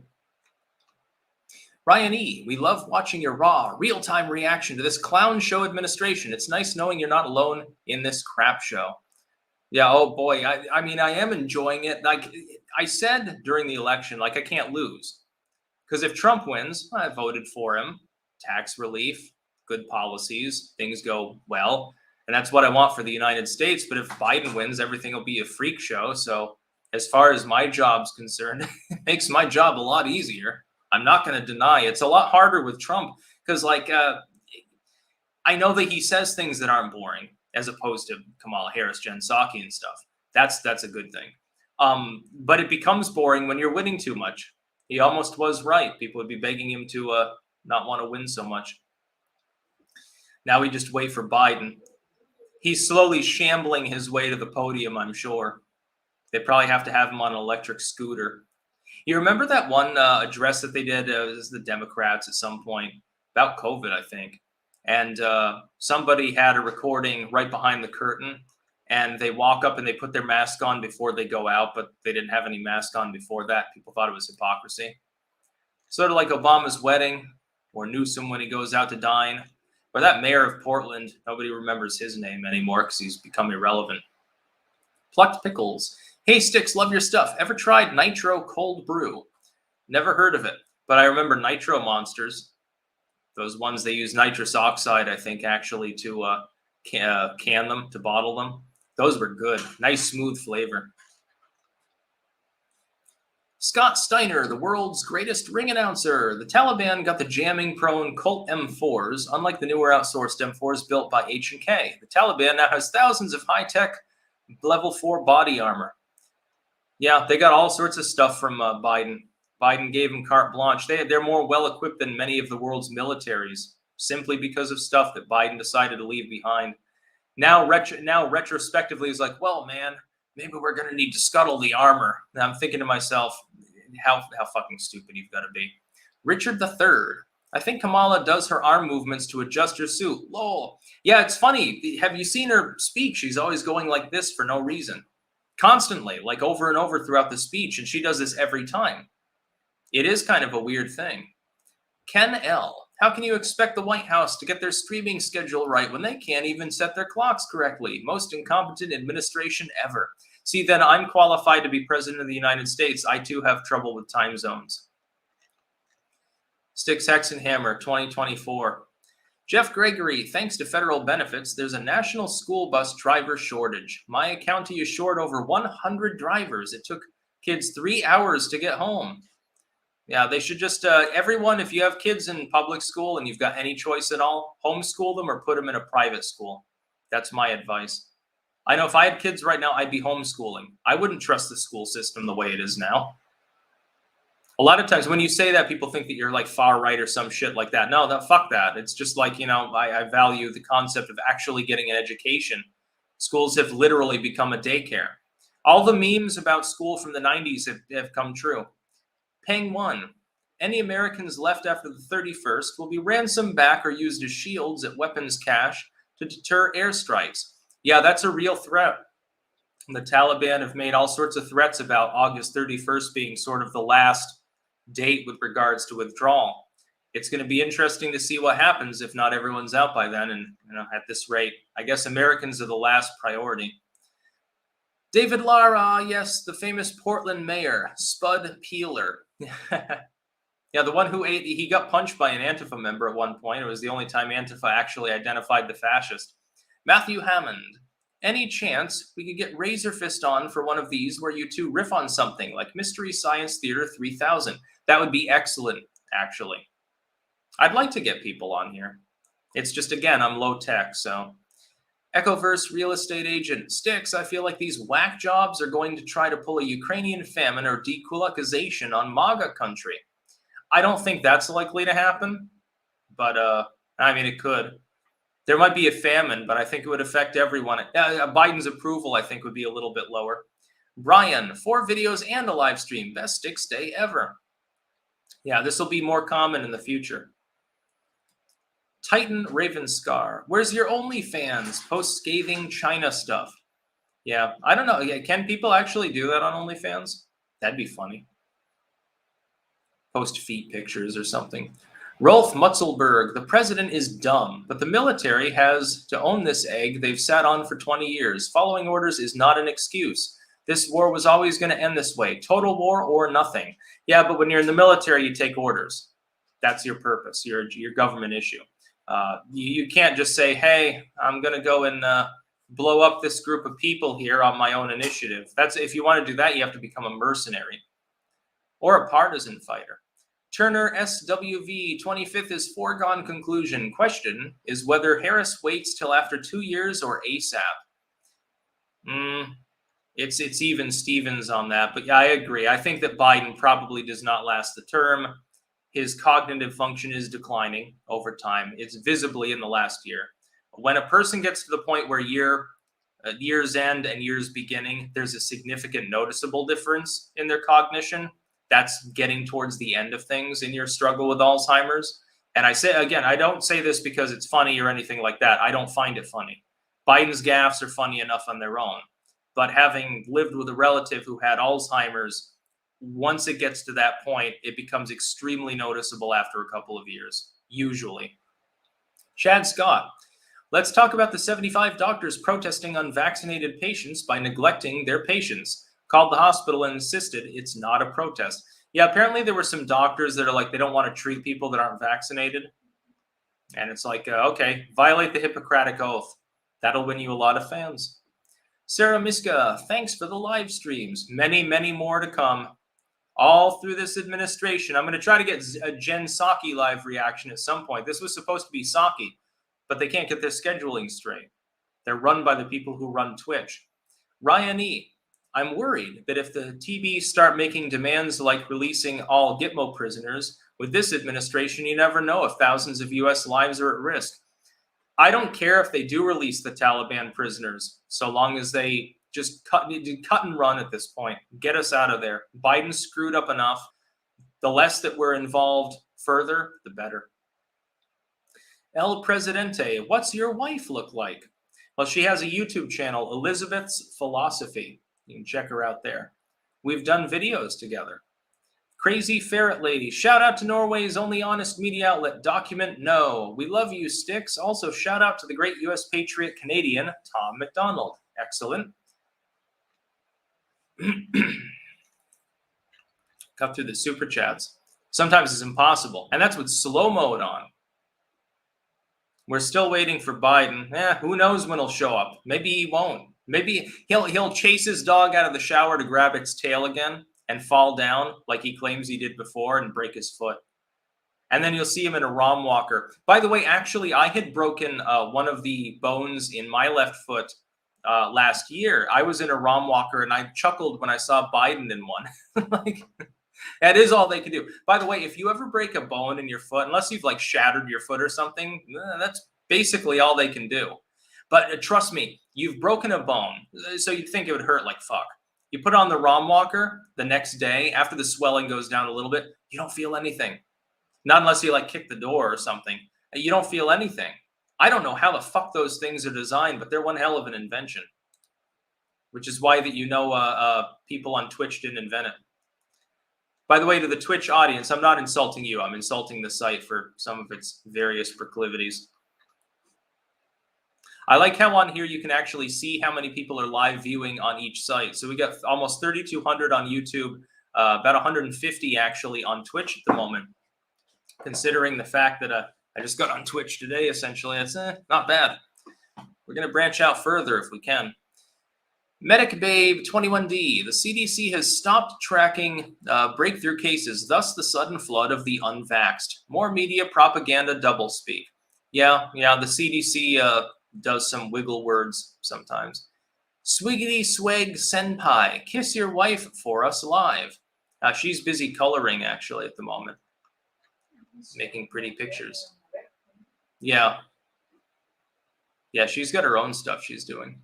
Ryan E., we love watching your raw, real-time reaction to this clown show administration. It's nice knowing you're not alone in this crap show. Yeah, oh boy, I mean, I am enjoying it. Like I said during the election, I can't lose. Because if Trump wins, I voted for him. Tax relief, good policies, things go well. And that's what I want for the United States. But if Biden wins, everything will be a freak show. So as far as my job's concerned, it makes my job a lot easier. I'm not going to deny it's a lot harder with Trump because, I know that he says things that aren't boring as opposed to Kamala Harris, Jen Psaki and stuff. That's a good thing. But it becomes boring when you're winning too much. He almost was right. People would be begging him to not want to win so much. Now we just wait for Biden. He's slowly shambling his way to the podium, I'm sure. They probably have to have him on an electric scooter. You remember that one address that they did? It was the Democrats at some point. about COVID, I think. And somebody had a recording right behind the curtain, and they walk up and they put their mask on before they go out, but they didn't have any mask on before that. People thought it was hypocrisy. Sort of like Obama's wedding, or Newsom when he goes out to dine, or that mayor of Portland. Nobody remembers his name anymore because he's become irrelevant. Plucked pickles. Hey, Sticks, love your stuff. Ever tried Nitro Cold Brew? Never heard of it, but I remember Nitro Monsters. Those ones they use nitrous oxide, I think, actually to can them, to bottle them. Those were good. Nice, smooth flavor. Scott Steiner, the world's greatest ring announcer. The Taliban got the jamming-prone Colt M4s, unlike the newer outsourced M4s built by H&K. The Taliban now has thousands of high-tech level 4 body armor. Yeah, they got all sorts of stuff from Biden. Biden gave them carte blanche. They're more well-equipped than many of the world's militaries, simply because of stuff that Biden decided to leave behind. Now retrospectively, he's like, well, man, maybe we're going to need to scuttle the armor. And I'm thinking to myself, how fucking stupid you've got to be. Richard III. I think Kamala does her arm movements to adjust her suit. Lol. Yeah, it's funny. Have you seen her speak? She's always going like this for no reason. Constantly, like over and over throughout the speech. And she does this every time. It is kind of a weird thing. Ken L. How can you expect the White House to get their streaming schedule right when they can't even set their clocks correctly? Most incompetent administration ever. See, then I'm qualified to be president of the United States. I too have trouble with time zones. Sticks, Hex, and Hammer, 2024. Jeff Gregory, thanks to federal benefits, there's a national school bus driver shortage. My county is short over 100 drivers. It took kids 3 hours to get home. Yeah, they should just, everyone, if you have kids in public school and you've got any choice at all, homeschool them or put them in a private school. That's my advice. I know if I had kids right now, I'd be homeschooling. I wouldn't trust the school system the way it is now. A lot of times when you say that, people think that you're like far right or some shit like that. No, fuck that. It's just like, I value the concept of actually getting an education. Schools have literally become a daycare. All the memes about school from the 90s have come true. Peng 1. Any Americans left after the 31st will be ransomed back or used as shields at weapons cache to deter airstrikes. Yeah, that's a real threat. The Taliban have made all sorts of threats about August 31st being sort of the last date with regards to withdrawal. It's going to be interesting to see what happens if not everyone's out by then. And at this rate, I guess Americans are the last priority. David Lara, yes, the famous Portland mayor, Spud Peeler. Yeah, the one who he got punched by an Antifa member at one point. It was the only time Antifa actually identified the fascist. Matthew Hammond. Any chance we could get Razor Fist on for one of these where you two riff on something like Mystery Science Theater 3000? That would be excellent, actually. I'd like to get people on here. It's just, again, I'm low tech, so. Echoverse real estate agent. Sticks, I feel like these whack jobs are going to try to pull a Ukrainian famine or dekulakization on MAGA country. I don't think that's likely to happen, but it could. There might be a famine, but I think it would affect everyone. Biden's approval, I think, would be a little bit lower. Brian, 4 videos and a live stream. Best Sticks day ever. Yeah, this will be more common in the future. Titan Ravenscar. Where's your OnlyFans? Post scathing China stuff. Yeah, I don't know. Yeah, can people actually do that on OnlyFans? That'd be funny. Post feet pictures or something. Rolf Mutzelberg. The president is dumb, but the military has to own this egg they've sat on for 20 years. Following orders is not an excuse. This war was always going to end this way. Total war or nothing. Yeah, but when you're in the military, you take orders. That's your purpose, your government issue. You can't just say, hey, I'm going to go and blow up this group of people here on my own initiative. If you want to do that, you have to become a mercenary or a partisan fighter. Turner SWV 25th is foregone conclusion. Question is whether Harris waits till after 2 years or ASAP. It's even Stevens on that, but yeah, I agree. I think that Biden probably does not last the term. His cognitive function is declining over time. It's visibly in the last year. When a person gets to the point where year's end and year's beginning, there's a significant noticeable difference in their cognition. That's getting towards the end of things in your struggle with Alzheimer's. And I say, again, I don't say this because it's funny or anything like that. I don't find it funny. Biden's gaffes are funny enough on their own. But having lived with a relative who had Alzheimer's, once it gets to that point, it becomes extremely noticeable after a couple of years, usually. Chad Scott, let's talk about the 75 doctors protesting unvaccinated patients by neglecting their patients. Called the hospital and insisted it's not a protest. Yeah, apparently there were some doctors that are like, they don't want to treat people that aren't vaccinated. And it's like, okay, violate the Hippocratic Oath. That'll win you a lot of fans. Sarah Miska, thanks for the live streams. Many, many more to come. All through this administration. I'm going to try to get a Jen Psaki live reaction at some point. This was supposed to be Psaki, but they can't get their scheduling straight. They're run by the people who run Twitch. Ryan E., I'm worried that if the TB start making demands like releasing all Gitmo prisoners, with this administration, you never know if thousands of U.S. lives are at risk. I don't care if they do release the Taliban prisoners, so long as they just cut and run at this point. Get us out of there. Biden screwed up enough. The less that we're involved further, the better. El Presidente, what's your wife look like? Well, she has a YouTube channel, Elizabeth's Philosophy. You can check her out there. We've done videos together. Crazy Ferret Lady, shout out to Norway's only honest media outlet, Document No. We love you, Sticks. Also, shout out to the great U.S. patriot Canadian, Tom McDonald. Excellent. Cut through the super chats. Sometimes it's impossible, and that's with slow mode on. We're still waiting for Biden. Who knows when he'll show up? Maybe he won't. Maybe he'll chase his dog out of the shower to grab its tail again and fall down like he claims he did before and break his foot. And then you'll see him in a ROM walker. By the way, actually, I had broken one of the bones in my left foot last year. I was in a ROM walker and I chuckled when I saw Biden in one. Like, that is all they can do. By the way, if you ever break a bone in your foot, unless you've like shattered your foot or something, that's basically all they can do. But trust me, you've broken a bone, so you'd think it would hurt like fuck. You put on the ROM walker the next day, after the swelling goes down a little bit, you don't feel anything. Not unless you like kick the door or something. You don't feel anything. I don't know how the fuck those things are designed, but they're one hell of an invention. Which is why that people on Twitch didn't invent it. By the way, to the Twitch audience, I'm not insulting you. I'm insulting the site for some of its various proclivities. I like how on here you can actually see how many people are live viewing on each site. So we got almost 3,200 on YouTube, about 150 actually on Twitch at the moment. Considering the fact that I just got on Twitch today, essentially, it's not bad. We're going to branch out further if we can. Medic Babe 21D, the CDC has stopped tracking breakthrough cases, thus the sudden flood of the unvaxxed. More media propaganda doublespeak. Yeah, the CDC does some wiggle words sometimes. Swiggity Swag Senpai, kiss your wife for us live. She's busy coloring actually at the moment. Making pretty pictures. Yeah, she's got her own stuff she's doing.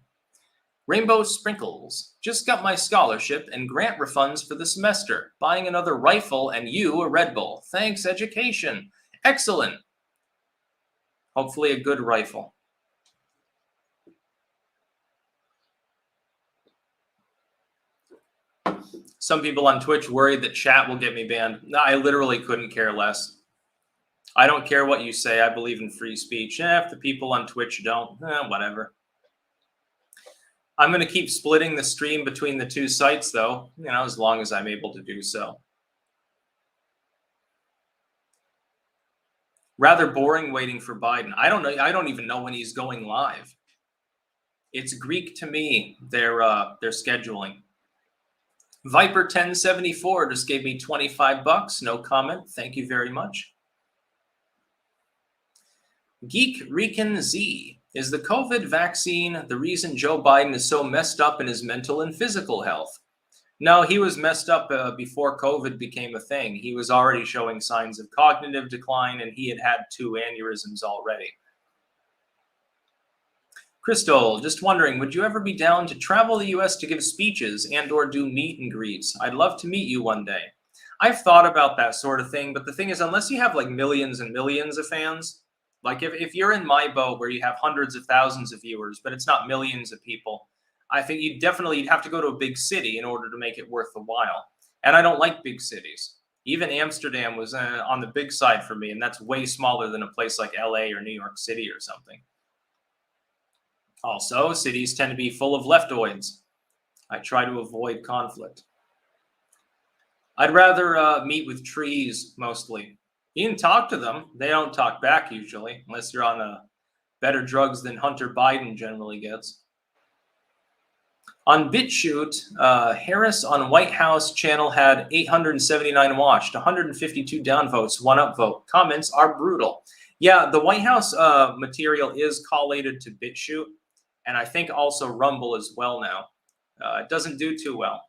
Rainbow Sprinkles, just got my scholarship and grant refunds for the semester. Buying another rifle and you a Red Bull. Thanks, education. Excellent. Hopefully a good rifle. Some people on Twitch worried that chat will get me banned. No, I literally couldn't care less. I don't care what you say. I believe in free speech. If the people on Twitch don't, whatever. I'm going to keep splitting the stream between the two sites, though, as long as I'm able to do so. Rather boring waiting for Biden. I don't know. I don't even know when he's going live. It's Greek to me, their scheduling. Viper 1074 just gave me $25. No comment. Thank you very much. Geek Recon Z. Is the COVID vaccine the reason Joe Biden is so messed up in his mental and physical health? No, he was messed up before COVID became a thing. He was already showing signs of cognitive decline, and he had had 2 aneurysms already. Crystal, just wondering, would you ever be down to travel the U.S. to give speeches and or do meet and greets? I'd love to meet you one day. I've thought about that sort of thing, but the thing is, unless you have like millions and millions of fans, like if you're in my boat where you have hundreds of thousands of viewers, but it's not millions of people, I think you'd have to go to a big city in order to make it worth the while. And I don't like big cities. Even Amsterdam was on the big side for me, and that's way smaller than a place like LA or New York City or something. Also, cities tend to be full of leftoids. I try to avoid conflict. I'd rather meet with trees, mostly. You can talk to them. They don't talk back, usually, unless you're on better drugs than Hunter Biden generally gets. On BitChute, Harris on White House channel had 879 watched, 152 downvotes, 1 upvote. Comments are brutal. Yeah, the White House material is collated to BitChute, and I think also Rumble as well now. It doesn't do too well.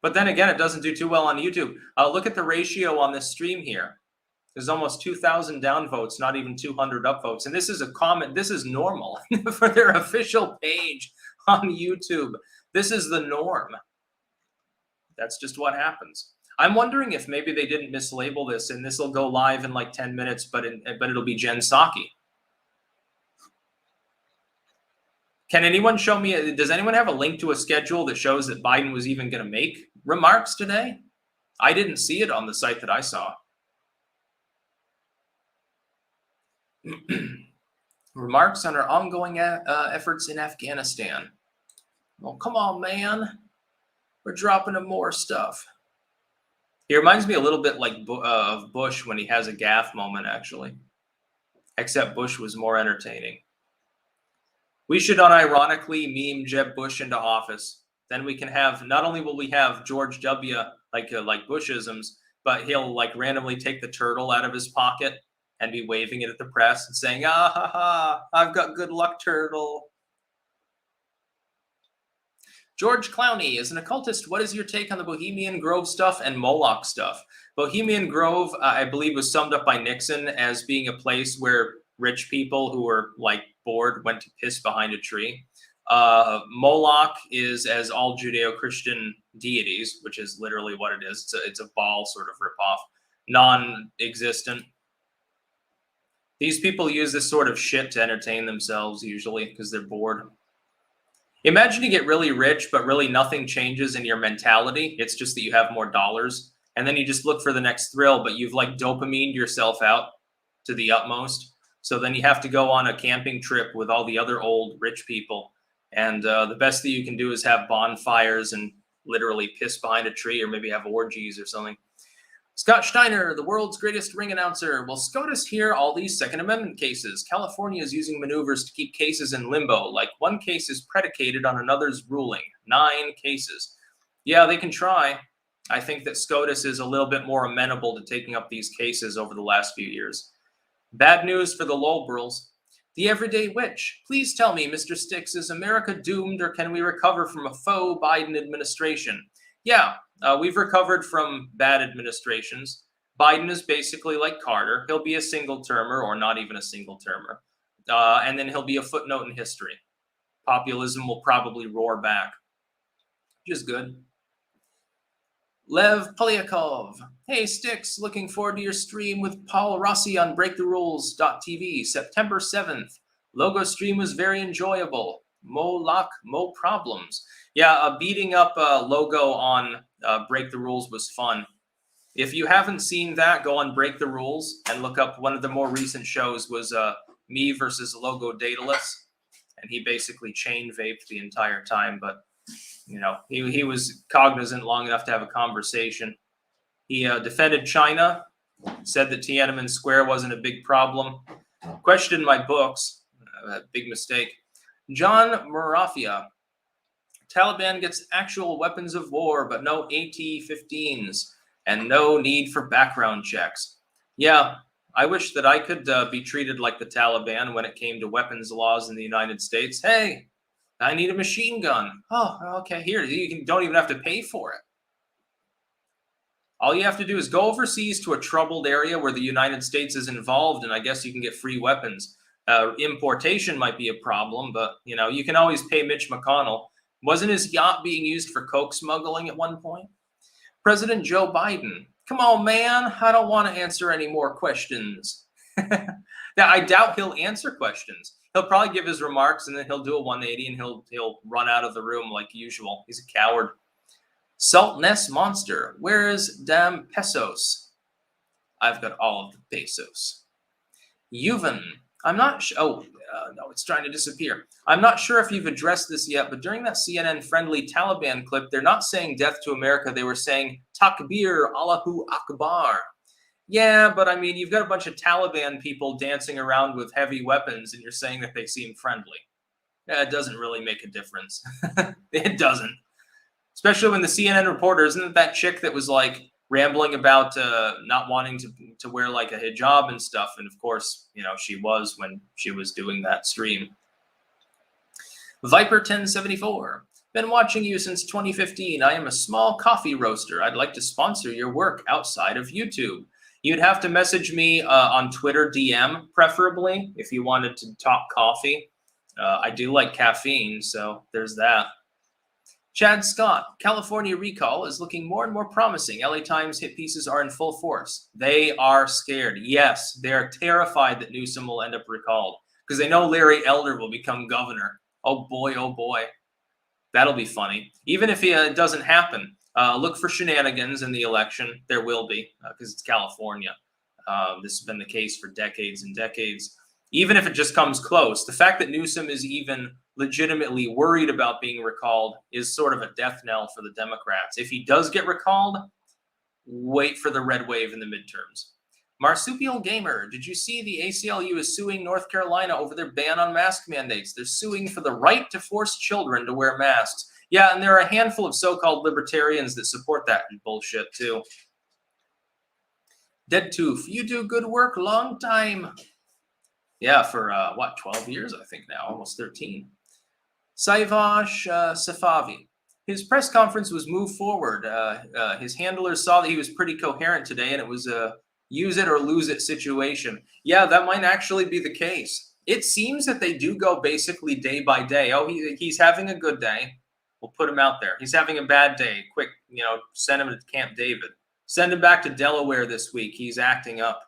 But then again, it doesn't do too well on YouTube. Look at the ratio on this stream here. There's almost 2,000 downvotes, not even 200 upvotes. And this is a comment. This is normal for their official page on YouTube. This is the norm. That's just what happens. I'm wondering if maybe they didn't mislabel this and this will go live in like 10 minutes, but it'll be Jen Psaki. Can anyone show me, does anyone have a link to a schedule that shows that Biden was even going to make remarks today? I didn't see it on the site that I saw. Remarks on our ongoing efforts in Afghanistan. Well, come on, man. We're dropping him more stuff. He reminds me a little bit like of Bush when he has a gaffe moment, actually. Except Bush was more entertaining. We should unironically meme Jeb Bush into office. Then we can have, not only will we have George W. like Bushisms, but he'll like randomly take the turtle out of his pocket and be waving it at the press and saying, ah, ha, ha, I've got good luck, turtle. George Clowney, as an occultist, what is your take on the Bohemian Grove stuff and Moloch stuff? Bohemian Grove, I believe, was summed up by Nixon as being a place where rich people who were like bored went to piss behind a tree. Moloch is as all Judeo-Christian deities, which is literally what it is. It's a Baal sort of ripoff, non-existent. These people use this sort of shit to entertain themselves usually because they're bored. Imagine you get really rich, but really nothing changes in your mentality. It's just that you have more dollars. And then you just look for the next thrill, but you've like dopamined yourself out to the utmost. So then you have to go on a camping trip with all the other old rich people. And the best that you can do is have bonfires and literally piss behind a tree or maybe have orgies or something. Scott Steiner, the world's greatest ring announcer. Will SCOTUS hear all these Second Amendment cases? California is using maneuvers to keep cases in limbo. Like one case is predicated on another's ruling. 9 cases. Yeah, they can try. I think that SCOTUS is a little bit more amenable to taking up these cases over the last few years. Bad news for the lowbrows. The Everyday Witch. Please tell me, Mr. Sticks, is America doomed or can we recover from a faux Biden administration? Yeah, we've recovered from bad administrations. Biden is basically like Carter. He'll be a single-termer or not even a single-termer. And then he'll be a footnote in history. Populism will probably roar back, which is good. Lev Polyakov. Hey, Sticks, looking forward to your stream with Paul Rossi on BreakTheRules.tv, September 7th. Logo stream was very enjoyable. Mo problems. Yeah, beating up Logo on Break the Rules was fun. If you haven't seen that, go on Break the Rules and look up one of the more recent shows was me versus Logo Daedalus. And he basically chain vaped the entire time, but you know, he was cognizant long enough to have a conversation. He defended China, said that Tiananmen Square wasn't a big problem. Questioned my books, big mistake. John Murafia, Taliban gets actual weapons of war, but no AT-15s and no need for background checks. Yeah, I wish that I could be treated like the Taliban when it came to weapons laws in the United States. Hey, I need a machine gun. Oh, okay, here, don't even have to pay for it. All you have to do is go overseas to a troubled area where the United States is involved, and I guess you can get free weapons. Importation might be a problem, but, you know, you can always pay Mitch McConnell. Wasn't his yacht being used for coke smuggling at one point? President Joe Biden. Come on, man. I don't want to answer any more questions. Now, I doubt he'll answer questions. He'll probably give his remarks and then he'll do a 180 and he'll run out of the room like usual. He's a coward. Salt Nest Monster. Where is damn pesos? I've got all of the pesos. Yuvan. I'm not sure. Oh, no, it's trying to disappear. I'm not sure if you've addressed this yet, but during that CNN-friendly Taliban clip, they're not saying death to America. They were saying Takbir, Allahu Akbar. Yeah, but I mean, you've got a bunch of Taliban people dancing around with heavy weapons, and you're saying that they seem friendly. Yeah, it doesn't really make a difference. It doesn't. Especially when the CNN reporter, isn't it that chick that was like rambling about not wanting to wear like a hijab and stuff? And of course, you know, she was when she was doing that stream. Viper 1074. Been watching you since 2015. I am a small coffee roaster. I'd like to sponsor your work outside of YouTube. You'd have to message me on Twitter DM, preferably, if you wanted to talk coffee. I do like caffeine, so there's that. Chad Scott, California recall is looking more and more promising. LA Times hit pieces are in full force. They are scared. Yes, they are terrified that Newsom will end up recalled because they know Larry Elder will become governor. Oh boy, that'll be funny. Even if it doesn't happen, look for shenanigans in the election. There will be because it's California. This has been the case for decades and decades. Even if it just comes close, the fact that Newsom is even legitimately worried about being recalled is sort of a death knell for the Democrats. If he does get recalled, wait for the red wave in the midterms. Marsupial Gamer, did you see the ACLU is suing North Carolina over their ban on mask mandates? They're suing for the right to force children to wear masks. Yeah, and there are a handful of so-called libertarians that support that bullshit too. Dead Tooth, you do good work, long time. Yeah, for 12 years, I think now, almost 13. Saivash Safavi. His press conference was moved forward. His handlers saw that he was pretty coherent today, and it was a use it or lose it situation. Yeah, that might actually be the case. It seems that they do go basically day by day. Oh, he's having a good day. We'll put him out there. He's having a bad day. Quick, send him to Camp David. Send him back to Delaware this week. He's acting up.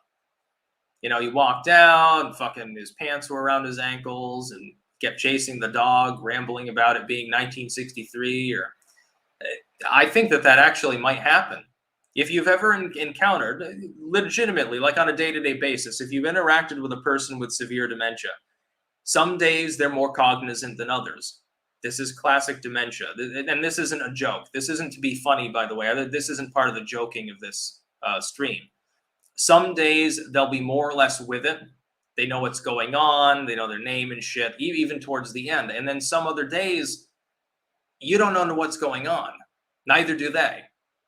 He walked out, fucking his pants were around his ankles and kept chasing the dog, rambling about it being 1963. I think that actually might happen. If you've ever encountered, legitimately, like on a day-to-day basis, if you've interacted with a person with severe dementia, some days they're more cognizant than others. This is classic dementia. And this isn't a joke. This isn't to be funny, by the way. This isn't part of the joking of this stream. Some days they'll be more or less with it. They know what's going on. They know their name and shit, even towards the end. And then some other days, you don't know what's going on. Neither do they.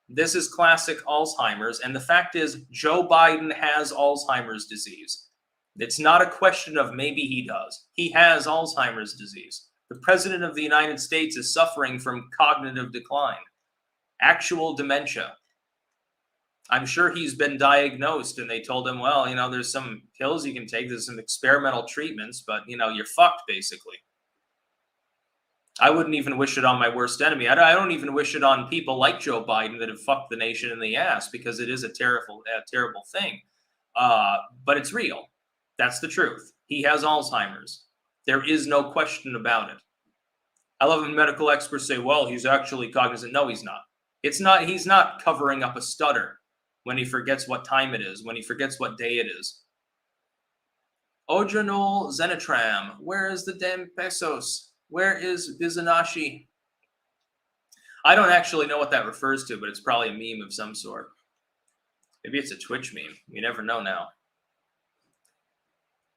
This is classic Alzheimer's. And the fact is, Joe Biden has Alzheimer's disease. It's not a question of maybe he does. He has Alzheimer's disease. The president of the United States is suffering from cognitive decline, actual dementia. I'm sure he's been diagnosed and they told him, well, there's some pills you can take. There's some experimental treatments, but, you're fucked, basically. I wouldn't even wish it on my worst enemy. I don't even wish it on people like Joe Biden that have fucked the nation in the ass because it is a terrible thing. But it's real. That's the truth. He has Alzheimer's. There is no question about it. I love when medical experts say, well, he's actually cognizant. No, he's not. He's not covering up a stutter when he forgets what time it is, when he forgets what day it is. Ojanol Zenitram, where is the damn pesos? Where is Bizanashi? I don't actually know what that refers to, but it's probably a meme of some sort. Maybe it's a Twitch meme. You never know now.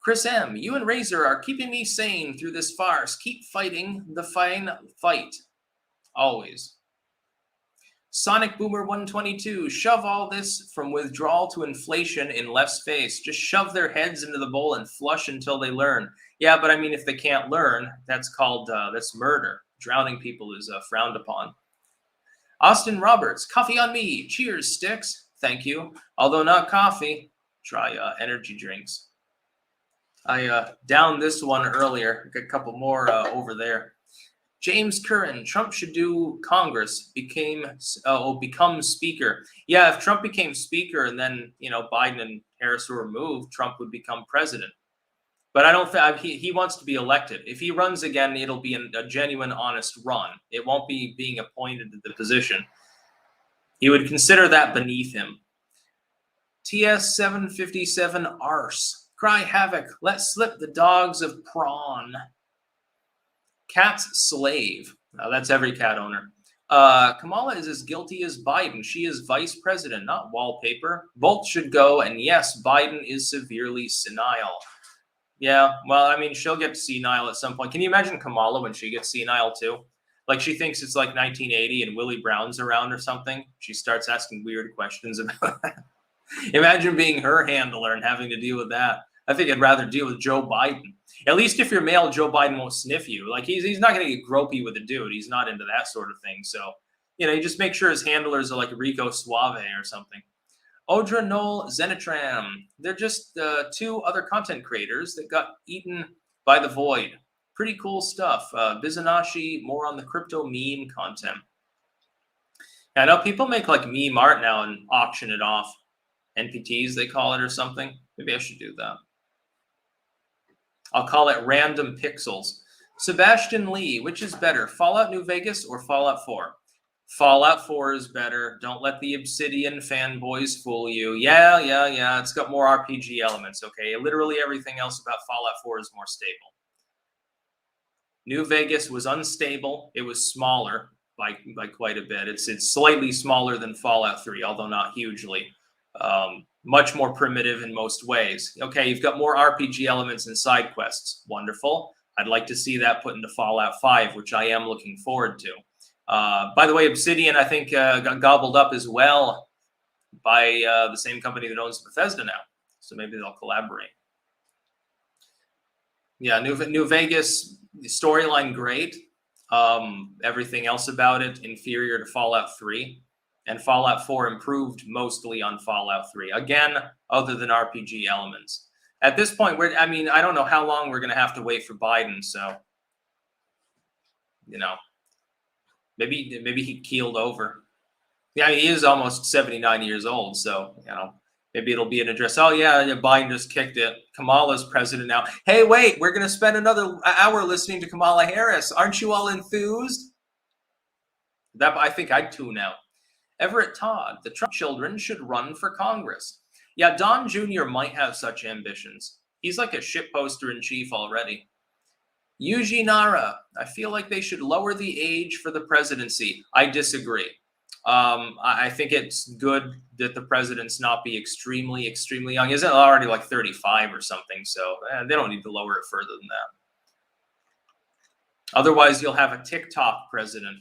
Chris M., you and Razor are keeping me sane through this farce. Keep fighting the fine fight. Always. Sonic Boomer 122, shove all this from withdrawal to inflation in left's face. Just shove their heads into the bowl and flush until they learn. Yeah, but I mean, if they can't learn, that's called, that's murder. Drowning people is frowned upon. Austin Roberts, coffee on me. Cheers, Sticks. Thank you. Although not coffee, try energy drinks. I downed this one earlier. Got a couple more over there. James Curran, Trump should do Congress, become speaker. Yeah, if Trump became speaker and then, Biden and Harris were removed, Trump would become president. But I don't think he wants to be elected. If he runs again, it'll be a genuine, honest run. It won't be being appointed to the position. He would consider that beneath him. TS 757 Arse. Cry havoc. Let slip the dogs of prawn. Cat's slave. That's every cat owner. Kamala is as guilty as Biden. She is vice president, not wallpaper. Both should go, and yes, Biden is severely senile. Yeah, well, I mean, she'll get senile at some point. Can you imagine Kamala when she gets senile too? Like she thinks it's like 1980 and Willie Brown's around or something. She starts asking weird questions about that. Imagine being her handler and having to deal with that. I think I'd rather deal with Joe Biden. At least if you're male, Joe Biden won't sniff you. Like he's not going to get gropey with a dude. He's not into that sort of thing. So, you just make sure his handlers are like Rico Suave or something. Odra Noel Zenitram. They're just two other content creators that got eaten by the void. Pretty cool stuff. Bizanashi, more on the crypto meme content. I know people make like meme art now and auction it off. NPTs, they call it, or something. Maybe I should do that. I'll call it random pixels. Sebastian Lee, which is better, Fallout New Vegas or Fallout 4? Fallout 4 is better. Don't let the Obsidian fanboys fool you. Yeah. It's got more RPG elements, okay? Literally everything else about Fallout 4 is more stable. New Vegas was unstable. It was smaller by quite a bit. It's slightly smaller than Fallout 3, although not hugely. Much more primitive in most ways. Okay, you've got more RPG elements and side quests. Wonderful. I'd like to see that put into Fallout 5, which I am looking forward to. By the way, Obsidian, I think, got gobbled up as well by the same company that owns Bethesda now. So maybe they'll collaborate. Yeah, New Vegas, the storyline great. Everything else about it inferior to Fallout 3. And Fallout 4 improved mostly on Fallout 3. Again, other than RPG elements. At this point, I don't know how long we're going to have to wait for Biden. So, maybe he keeled over. Yeah, he is almost 79 years old. So, maybe it'll be an address. Oh, yeah, Biden just kicked it. Kamala's president now. Hey, wait, we're going to spend another hour listening to Kamala Harris. Aren't you all enthused? I think I'd tune out. Everett Todd, the Trump children should run for Congress. Yeah, Don Jr. might have such ambitions. He's like a shitposter in chief already. Yuji Nara, I feel like they should lower the age for the presidency. I disagree. I think it's good that the presidents not be extremely, extremely young. Isn't it already like 35 or something? So they don't need to lower it further than that. Otherwise, you'll have a TikTok president.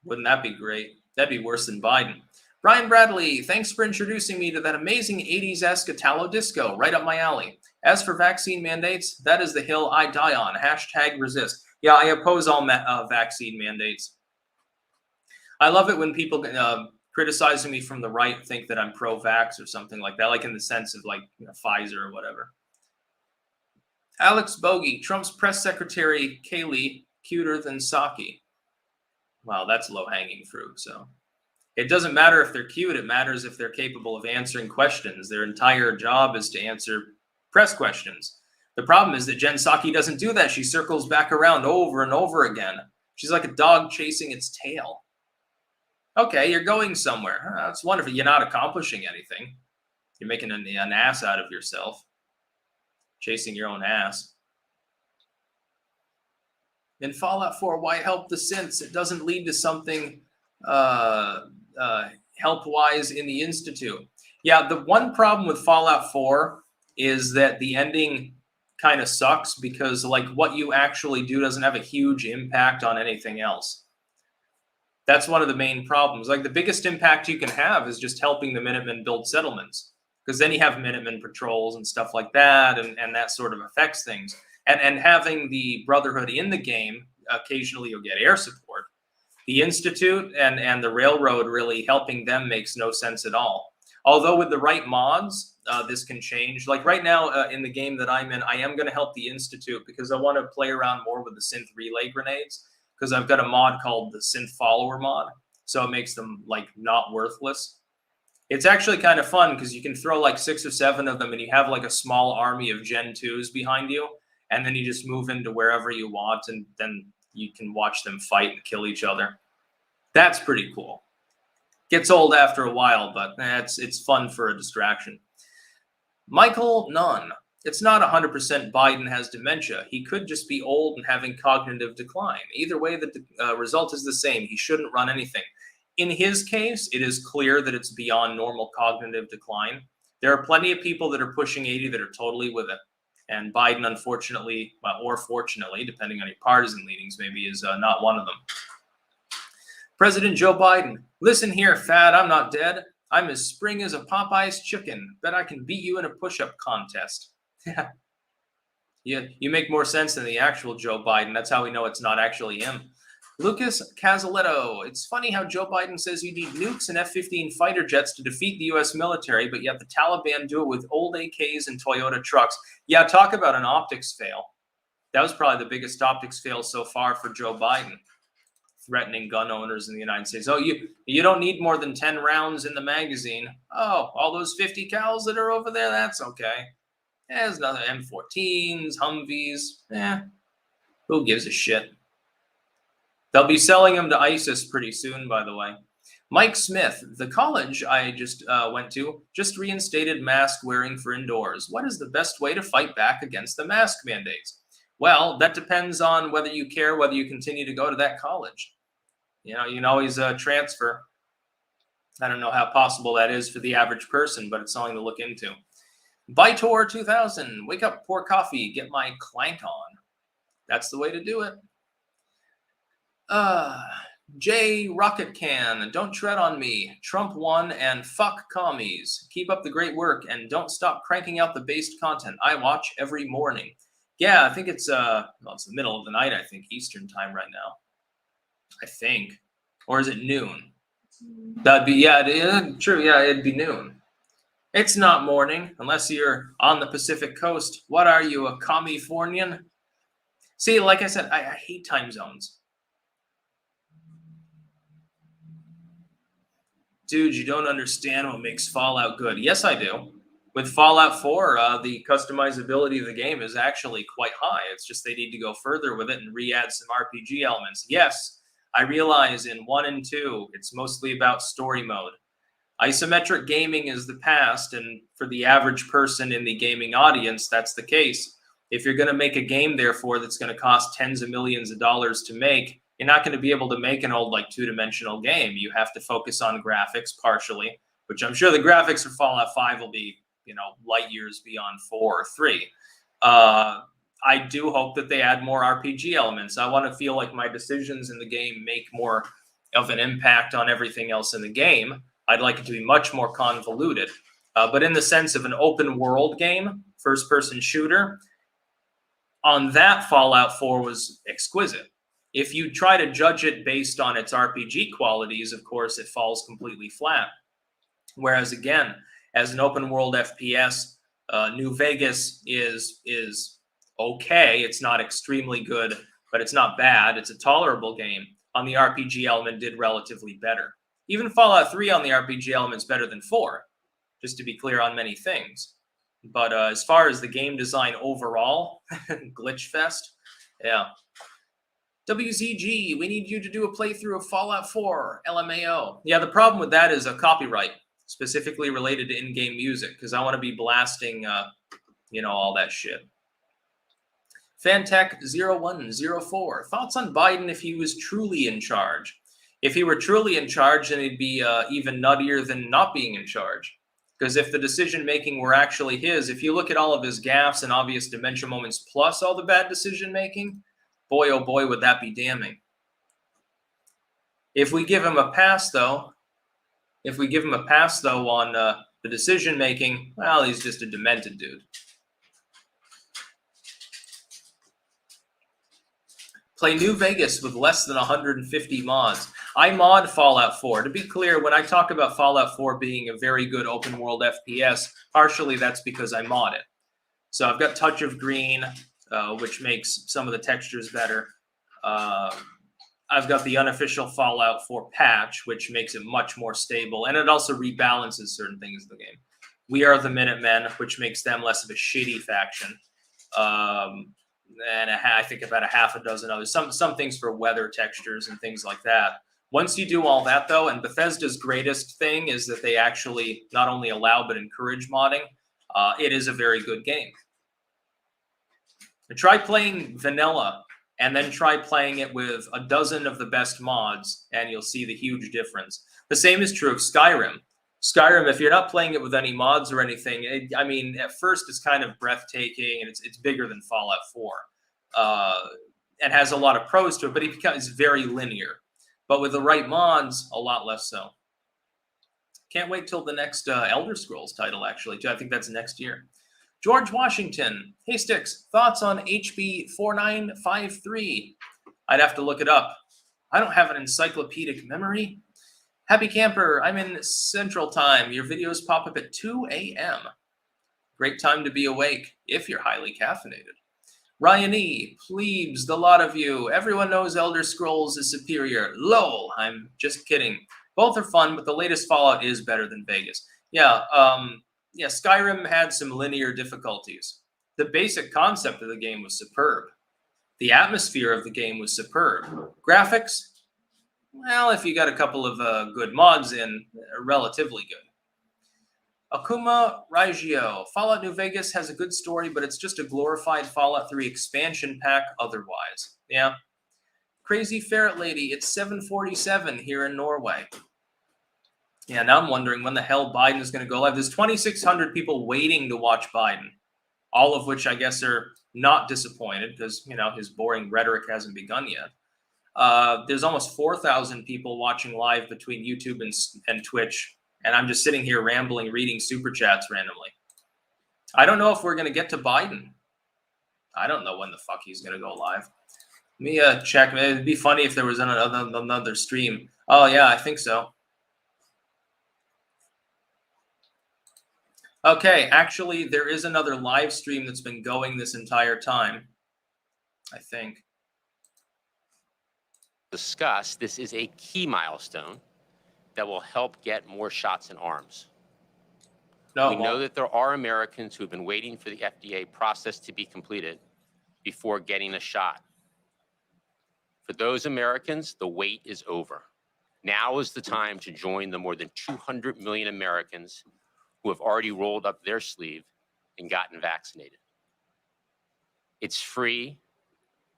Wouldn't that be great? That'd be worse than Biden. Brian Bradley, thanks for introducing me to that amazing 80s-esque Italo disco, right up my alley. As for vaccine mandates, that is the hill I die on. #resist. Yeah, I oppose all vaccine mandates. I love it when people criticizing me from the right think that I'm pro-vax or something like that, like in the sense of like Pfizer or whatever. Alex Bogey, Trump's press secretary, Kaylee, cuter than Psaki. Wow, that's low-hanging fruit. So it doesn't matter if they're cute. It matters if they're capable of answering questions. Their entire job is to answer press questions. The problem is that Jen Psaki doesn't do that. She circles back around over and over again. She's like a dog chasing its tail. Okay, you're going somewhere. That's wonderful. You're not accomplishing anything. You're making an ass out of yourself. Chasing your own ass. In Fallout 4, why help the synths? It doesn't lead to something help-wise in the Institute. Yeah, the one problem with Fallout 4 is that the ending kind of sucks because like what you actually do doesn't have a huge impact on anything else. That's one of the main problems. Like the biggest impact you can have is just helping the Minutemen build settlements because then you have Minutemen patrols and stuff like that, and that sort of affects things. And having the Brotherhood in the game, occasionally you'll get air support. The Institute and the Railroad really helping them makes no sense at all. Although with the right mods, this can change. Like right now in the game that I'm in, I am going to help the Institute because I want to play around more with the synth relay grenades. because I've got a mod called the Synth Follower mod, so it makes them like not worthless. It's actually kind of fun because you can throw like 6 or 7 of them and you have like a small army of Gen 2s behind you, and then you just move into wherever you want, and then you can watch them fight and kill each other. That's pretty cool. Gets old after a while, but it's fun for a distraction. Michael Nunn. It's not 100% Biden has dementia. He could just be old and having cognitive decline. Either way, the result is the same. He shouldn't run anything. In his case, it is clear that it's beyond normal cognitive decline. There are plenty of people that are pushing 80 that are totally with it. And Biden, unfortunately, or fortunately, depending on your partisan leanings, maybe is not one of them. President Joe Biden. Listen here, fat, I'm not dead. I'm as spring as a Popeye's chicken. Bet I can beat you in a push-up contest. Yeah, you make more sense than the actual Joe Biden. That's how we know it's not actually him. Lucas Casaletto. It's funny how Joe Biden says you need nukes and F-15 fighter jets to defeat the U.S. military, but yet the Taliban do it with old AKs and Toyota trucks. Yeah, talk about an optics fail. That was probably the biggest optics fail so far for Joe Biden. Threatening gun owners in the United States. Oh, you don't need more than 10 rounds in the magazine. Oh, all those 50 cals that are over there, that's okay. There's another M14s, Humvees. Who gives a shit? They'll be selling them to ISIS pretty soon, by the way. Mike Smith, the college I just went to just reinstated mask wearing for indoors. What is the best way to fight back against the mask mandates? Well, that depends on whether you care whether you continue to go to that college. You know, you can always transfer. I don't know how possible that is for the average person, but it's something to look into. Vitor 2000, wake up, pour coffee, get my clank on. That's the way to do it. J Rocket Can, don't tread on me. Trump won and fuck commies. Keep up the great work and don't stop cranking out the based content. I watch every morning. Yeah, I think it's it's the middle of the night, I think, Eastern time right now. I think. Or is it noon? That'd be, true, yeah, it'd be noon. It's not morning, unless you're on the Pacific Coast. What are you, a Californian? See, like I said, I hate time zones. Dude, you don't understand what makes Fallout good. Yes, I do. With Fallout 4, the customizability of the game is actually quite high. It's just they need to go further with it and re-add some RPG elements. Yes, I realize in 1 and 2, it's mostly about story mode. Isometric gaming is the past, and for the average person in the gaming audience, that's the case. If you're going to make a game, therefore, that's going to cost tens of millions of dollars to make, you're not going to be able to make an old, like, two-dimensional game. You have to focus on graphics partially, which I'm sure the graphics for Fallout 5 will be, light years beyond 4 or 3. I do hope that they add more RPG elements. I want to feel like my decisions in the game make more of an impact on everything else in the game. I'd like it to be much more convoluted. But in the sense of an open world game, first-person shooter, on that Fallout 4 was exquisite. If you try to judge it based on its RPG qualities, of course, it falls completely flat. Whereas, again, as an open world FPS, New Vegas is okay. It's not extremely good, but it's not bad. It's a tolerable game. On the RPG element, did relatively better. Even Fallout 3 on the RPG element's better than 4, just to be clear on many things. But as far as the game design overall, glitch fest, yeah. WZG, we need you to do a playthrough of Fallout 4, LMAO. Yeah, the problem with that is a copyright, specifically related to in-game music, because I want to be blasting, all that shit. Fantech0104, thoughts on Biden if he was truly in charge? If he were truly in charge, then he'd be even nuttier than not being in charge. Because if the decision-making were actually his, if you look at all of his gaffes and obvious dementia moments plus all the bad decision-making, boy, oh boy, would that be damning. If we give him a pass, though, on the decision-making, well, he's just a demented dude. Play New Vegas with less than 150 mods. I mod Fallout 4. To be clear, when I talk about Fallout 4 being a very good open world FPS, partially that's because I mod it. So I've got Touch of Green, which makes some of the textures better. I've got the unofficial Fallout 4 patch, which makes it much more stable, and it also rebalances certain things in the game. We Are the Minutemen, which makes them less of a shitty faction. And I think about a half a dozen others. Some things for weather textures and things like that. Once you do all that, though, and Bethesda's greatest thing is that they actually not only allow but encourage modding, it is a very good game. Try playing vanilla and then try playing it with a dozen of the best mods, and you'll see the huge difference. The same is true of Skyrim. Skyrim, if you're not playing it with any mods or anything, I mean, at first it's kind of breathtaking, and it's bigger than Fallout 4. And has a lot of pros to it, but it becomes very linear. But with the right mods, a lot less so. Can't wait till the next Elder Scrolls title, actually. I think that's next year. George Washington. Hey, Sticks, thoughts on HB 4953? I'd have to look it up. I don't have an encyclopedic memory. Happy Camper, I'm in Central Time. Your videos pop up at 2 a.m. Great time to be awake, if you're highly caffeinated. Ryan E., plebes, the lot of you. Everyone knows Elder Scrolls is superior. Lol, I'm just kidding. Both are fun, but the latest Fallout is better than Vegas. Yeah, Skyrim had some linear difficulties. The basic concept of the game was superb. The atmosphere of the game was superb. Graphics, well, if you got a couple of good mods in, relatively good. Akuma Raigio. Fallout New Vegas has a good story, but it's just a glorified Fallout 3 expansion pack otherwise. Yeah. Crazy Ferret Lady, it's 7:47 here in Norway. Yeah, now I'm wondering when the hell Biden is going to go live. There's 2,600 people waiting to watch Biden, all of which I guess are not disappointed because, his boring rhetoric hasn't begun yet. There's almost 4,000 people watching live between YouTube and Twitch, and I'm just sitting here rambling, reading super chats randomly. I don't know if we're going to get to Biden. I don't know when the fuck he's going to go live. Let me check. It'd be funny if there was another stream. Oh, yeah, I think so. Okay, actually, there is another live stream that's been going this entire time, I think. Discuss, this is a key milestone that will help get more shots in arms. We know that there are Americans who have been waiting for the FDA process to be completed before getting a shot. For those Americans, the wait is over. Now is the time to join the more than 200 million Americans who have already rolled up their sleeve and gotten vaccinated. It's free,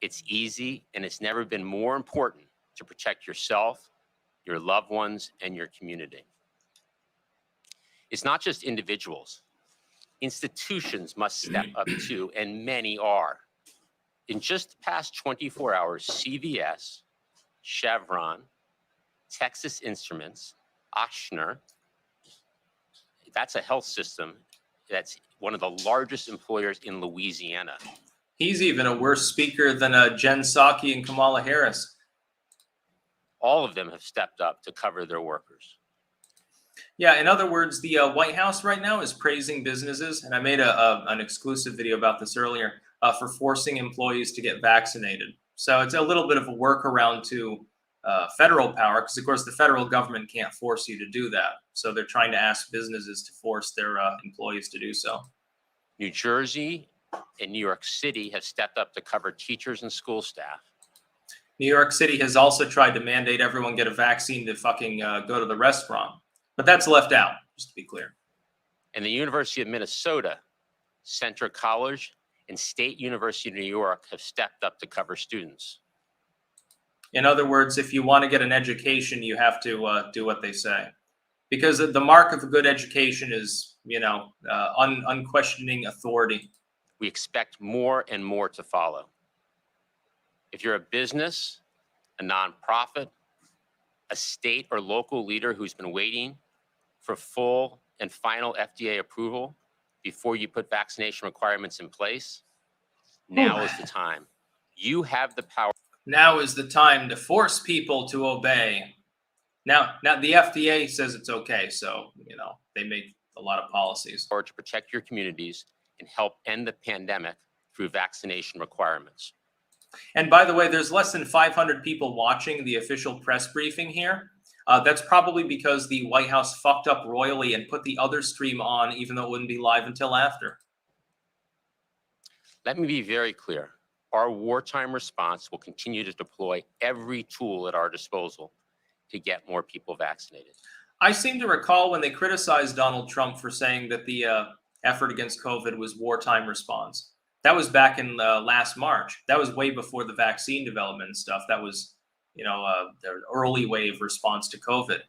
it's easy, and it's never been more important to protect yourself, your loved ones, and your community. It's not just individuals. Institutions must step up too, and many are. In just the past 24 hours, CVS, Chevron, Texas Instruments, Ochsner, that's a health system that's one of the largest employers in Louisiana. He's even a worse speaker than Jen Psaki and Kamala Harris. All of them have stepped up to cover their workers. Yeah, in other words, the White House right now is praising businesses, and I made an exclusive video about this earlier, for forcing employees to get vaccinated. So it's a little bit of a workaround to federal power, because of course the federal government can't force you to do that. So they're trying to ask businesses to force their employees to do so. New Jersey and New York City have stepped up to cover teachers and school staff. New York City has also tried to mandate everyone get a vaccine to fucking go to the restaurant. But that's left out, just to be clear. And the University of Minnesota, Centre College, and State University of New York have stepped up to cover students. In other words, if you want to get an education, you have to do what they say. Because the mark of a good education is, unquestioning authority. We expect more and more to follow. If you're a business, a nonprofit, a state or local leader who's been waiting for full and final FDA approval before you put vaccination requirements in place, now is the time. You have the power. Now is the time to force people to obey. Now the FDA says it's okay, so, they make a lot of policies. Or to protect your communities and help end the pandemic through vaccination requirements. And by the way, there's less than 500 people watching the official press briefing here. That's probably because the White House fucked up royally and put the other stream on, even though it wouldn't be live until after. Let me be very clear. Our wartime response will continue to deploy every tool at our disposal to get more people vaccinated. I seem to recall when they criticized Donald Trump for saying that the effort against COVID was wartime response. That was back in last March. That was way before the vaccine development and stuff. That was, the early wave response to COVID.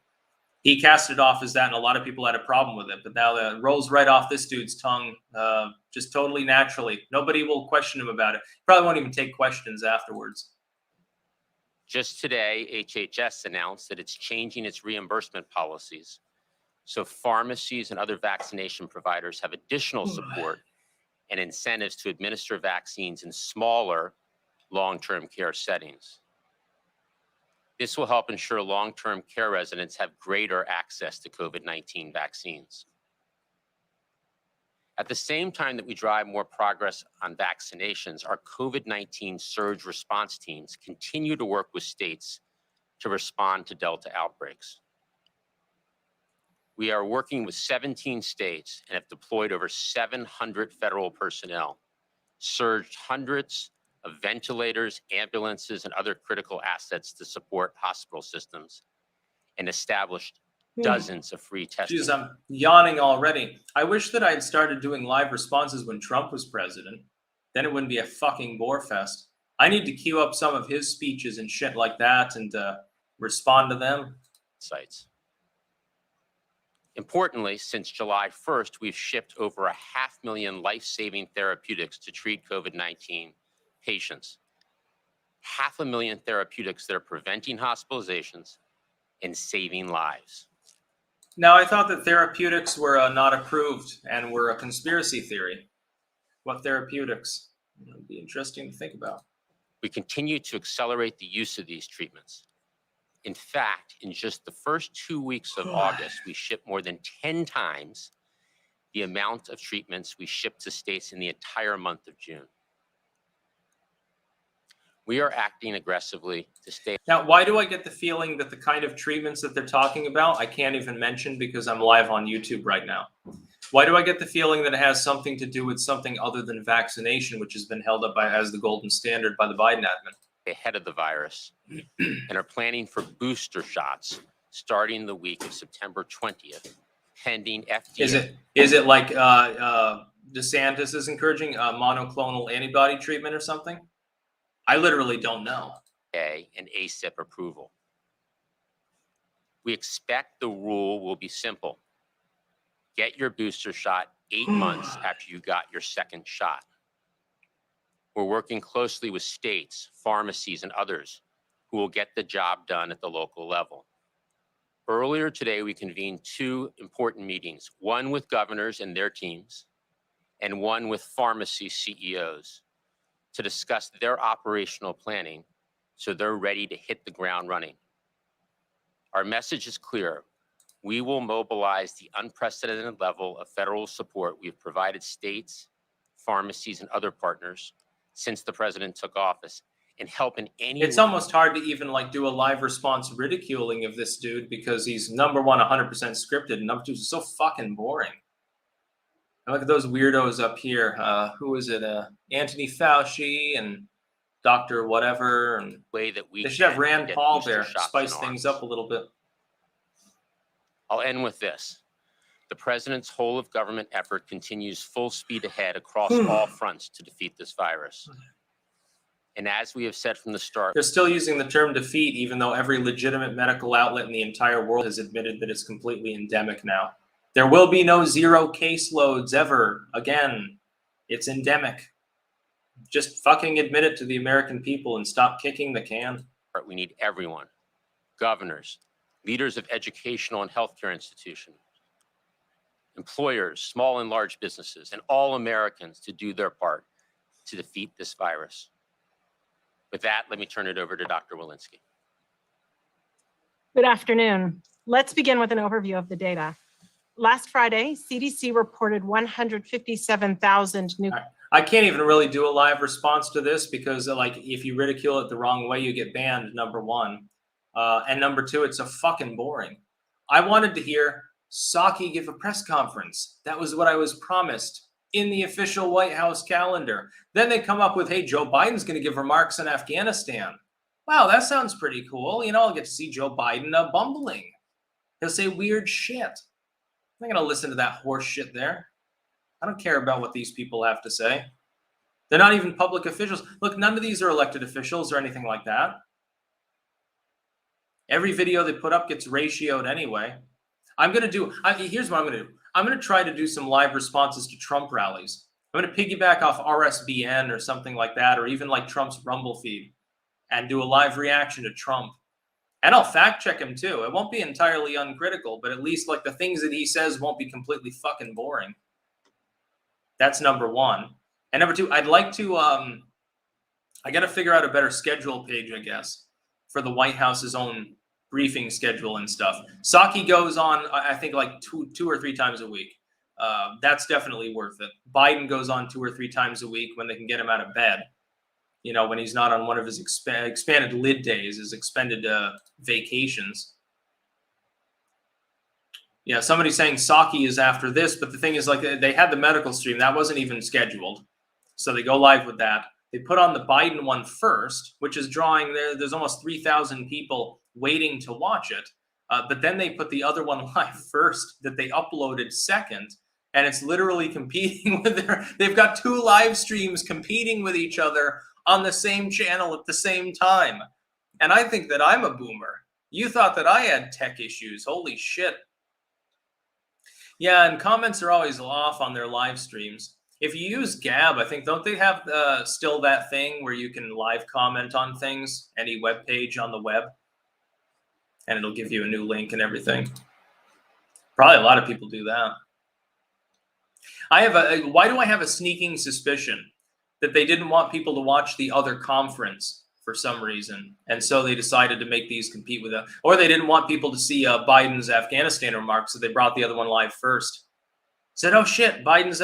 He cast it off as that, and a lot of people had a problem with it. But now that rolls right off this dude's tongue, just totally naturally. Nobody will question him about it. Probably won't even take questions afterwards. Just today, HHS announced that it's changing its reimbursement policies, so pharmacies and other vaccination providers have additional support and incentives to administer vaccines in smaller long-term care settings. This will help ensure long-term care residents have greater access to COVID-19 vaccines. At the same time that we drive more progress on vaccinations, our COVID-19 surge response teams continue to work with states to respond to Delta outbreaks. We are working with 17 states and have deployed over 700 federal personnel, surged hundreds of ventilators, ambulances, and other critical assets to support hospital systems, and established dozens of free testing. Jeez, I'm yawning already. I wish that I had started doing live responses when Trump was president. Then it wouldn't be a fucking bore fest. I need to queue up some of his speeches and shit like that and respond to them. Sites. Importantly, since July 1st, we've shipped over 500,000 life-saving therapeutics to treat COVID-19 patients. 500,000 therapeutics that are preventing hospitalizations and saving lives. Now, I thought that therapeutics were not approved and were a conspiracy theory. What therapeutics? It would be interesting to think about. We continue to accelerate the use of these treatments. In fact, in just the first 2 weeks of August, we shipped more than 10 times the amount of treatments we shipped to states in the entire month of June. We are acting aggressively to stay. Now, why do I get the feeling that the kind of treatments that they're talking about, I can't even mention because I'm live on YouTube right now. Why do I get the feeling that it has something to do with something other than vaccination, which has been held up as the golden standard by the Biden admin? Ahead of the virus and are planning for booster shots starting the week of September 20th, pending FDA. Is it like DeSantis is encouraging monoclonal antibody treatment or something? I literally don't know. And ACIP approval. We expect the rule will be simple. Get your booster shot 8 months after you got your second shot. We're working closely with states, pharmacies, and others who will get the job done at the local level. Earlier today, we convened 2 important meetings, one with governors and their teams, and one with pharmacy CEOs to discuss their operational planning so they're ready to hit the ground running. Our message is clear. We will mobilize the unprecedented level of federal support we've provided states, pharmacies, and other partners since the president took office, and help in any. It's almost hard to even do a live response ridiculing of this dude because he's number one, 100% scripted, and number two, is so fucking boring. And look at those weirdos up here. Who is it? Anthony Fauci and Dr. Whatever. And way that we they should have Rand Paul there, spice things up a little bit. I'll end with this. The president's whole of government effort continues full speed ahead across all fronts to defeat this virus. And as we have said from the start, they're still using the term defeat, even though every legitimate medical outlet in the entire world has admitted that it's completely endemic now. There will be no 0 caseloads ever again. It's endemic. Just fucking admit it to the American people and stop kicking the can. We need everyone, governors, leaders of educational and healthcare institutions, employers, small and large businesses, and all Americans to do their part to defeat this virus. With that, let me turn it over to Dr. Walensky. Good afternoon. Let's begin with an overview of the data. Last Friday, CDC reported 157,000 new. I can't even really do a live response to this because, like, if you ridicule it the wrong way, you get banned, number one. And number two, it's so fucking boring. I wanted to hear Psaki give a press conference. That was what I was promised in the official White House calendar. Then they come up with, hey, Joe Biden's going to give remarks on Afghanistan. Wow, that sounds pretty cool. You know, I'll get to see Joe Biden bumbling. He'll say weird shit. I'm not going to listen to that horse shit there. I don't care about what these people have to say. They're not even public officials. Look, none of these are elected officials or anything like that. Every video they put up gets ratioed anyway. Here's what I'm going to do. I'm going to try to do some live responses to Trump rallies. I'm going to piggyback off RSBN or something like that, or even like Trump's Rumble feed, and do a live reaction to Trump. And I'll fact check him too. It won't be entirely uncritical, but at least like the things that he says won't be completely fucking boring. That's number one. And number two, I'd like to, I got to figure out a better schedule page, I guess, for the White House's own briefing schedule and stuff. Psaki goes on, I think, like two or three times a week. That's definitely worth it. Biden goes on 2 or 3 times a week when they can get him out of bed. You know, when he's not on one of his expanded lid days, his expended vacations. Yeah, somebody's saying Psaki is after this, but the thing is, like, they had the medical stream. That wasn't even scheduled. So they go live with that. They put on the Biden one first, which is drawing, there's almost 3,000 people waiting to watch it. But then they put the other one live first that they uploaded second. And it's literally competing with they've got 2 live streams competing with each other on the same channel at the same time. And I think that I'm a boomer. You thought that I had tech issues. Holy shit. Yeah, and comments are always off on their live streams. If you use Gab, I think, don't they have still that thing where you can live comment on things, any web page on the web? And it'll give you a new link and everything. Probably a lot of people do that. Why do I have a sneaking suspicion that they didn't want people to watch the other conference for some reason? And so they decided to make these compete with or they didn't want people to see Biden's Afghanistan remarks, so they brought the other one live first. Said, oh shit, Biden's,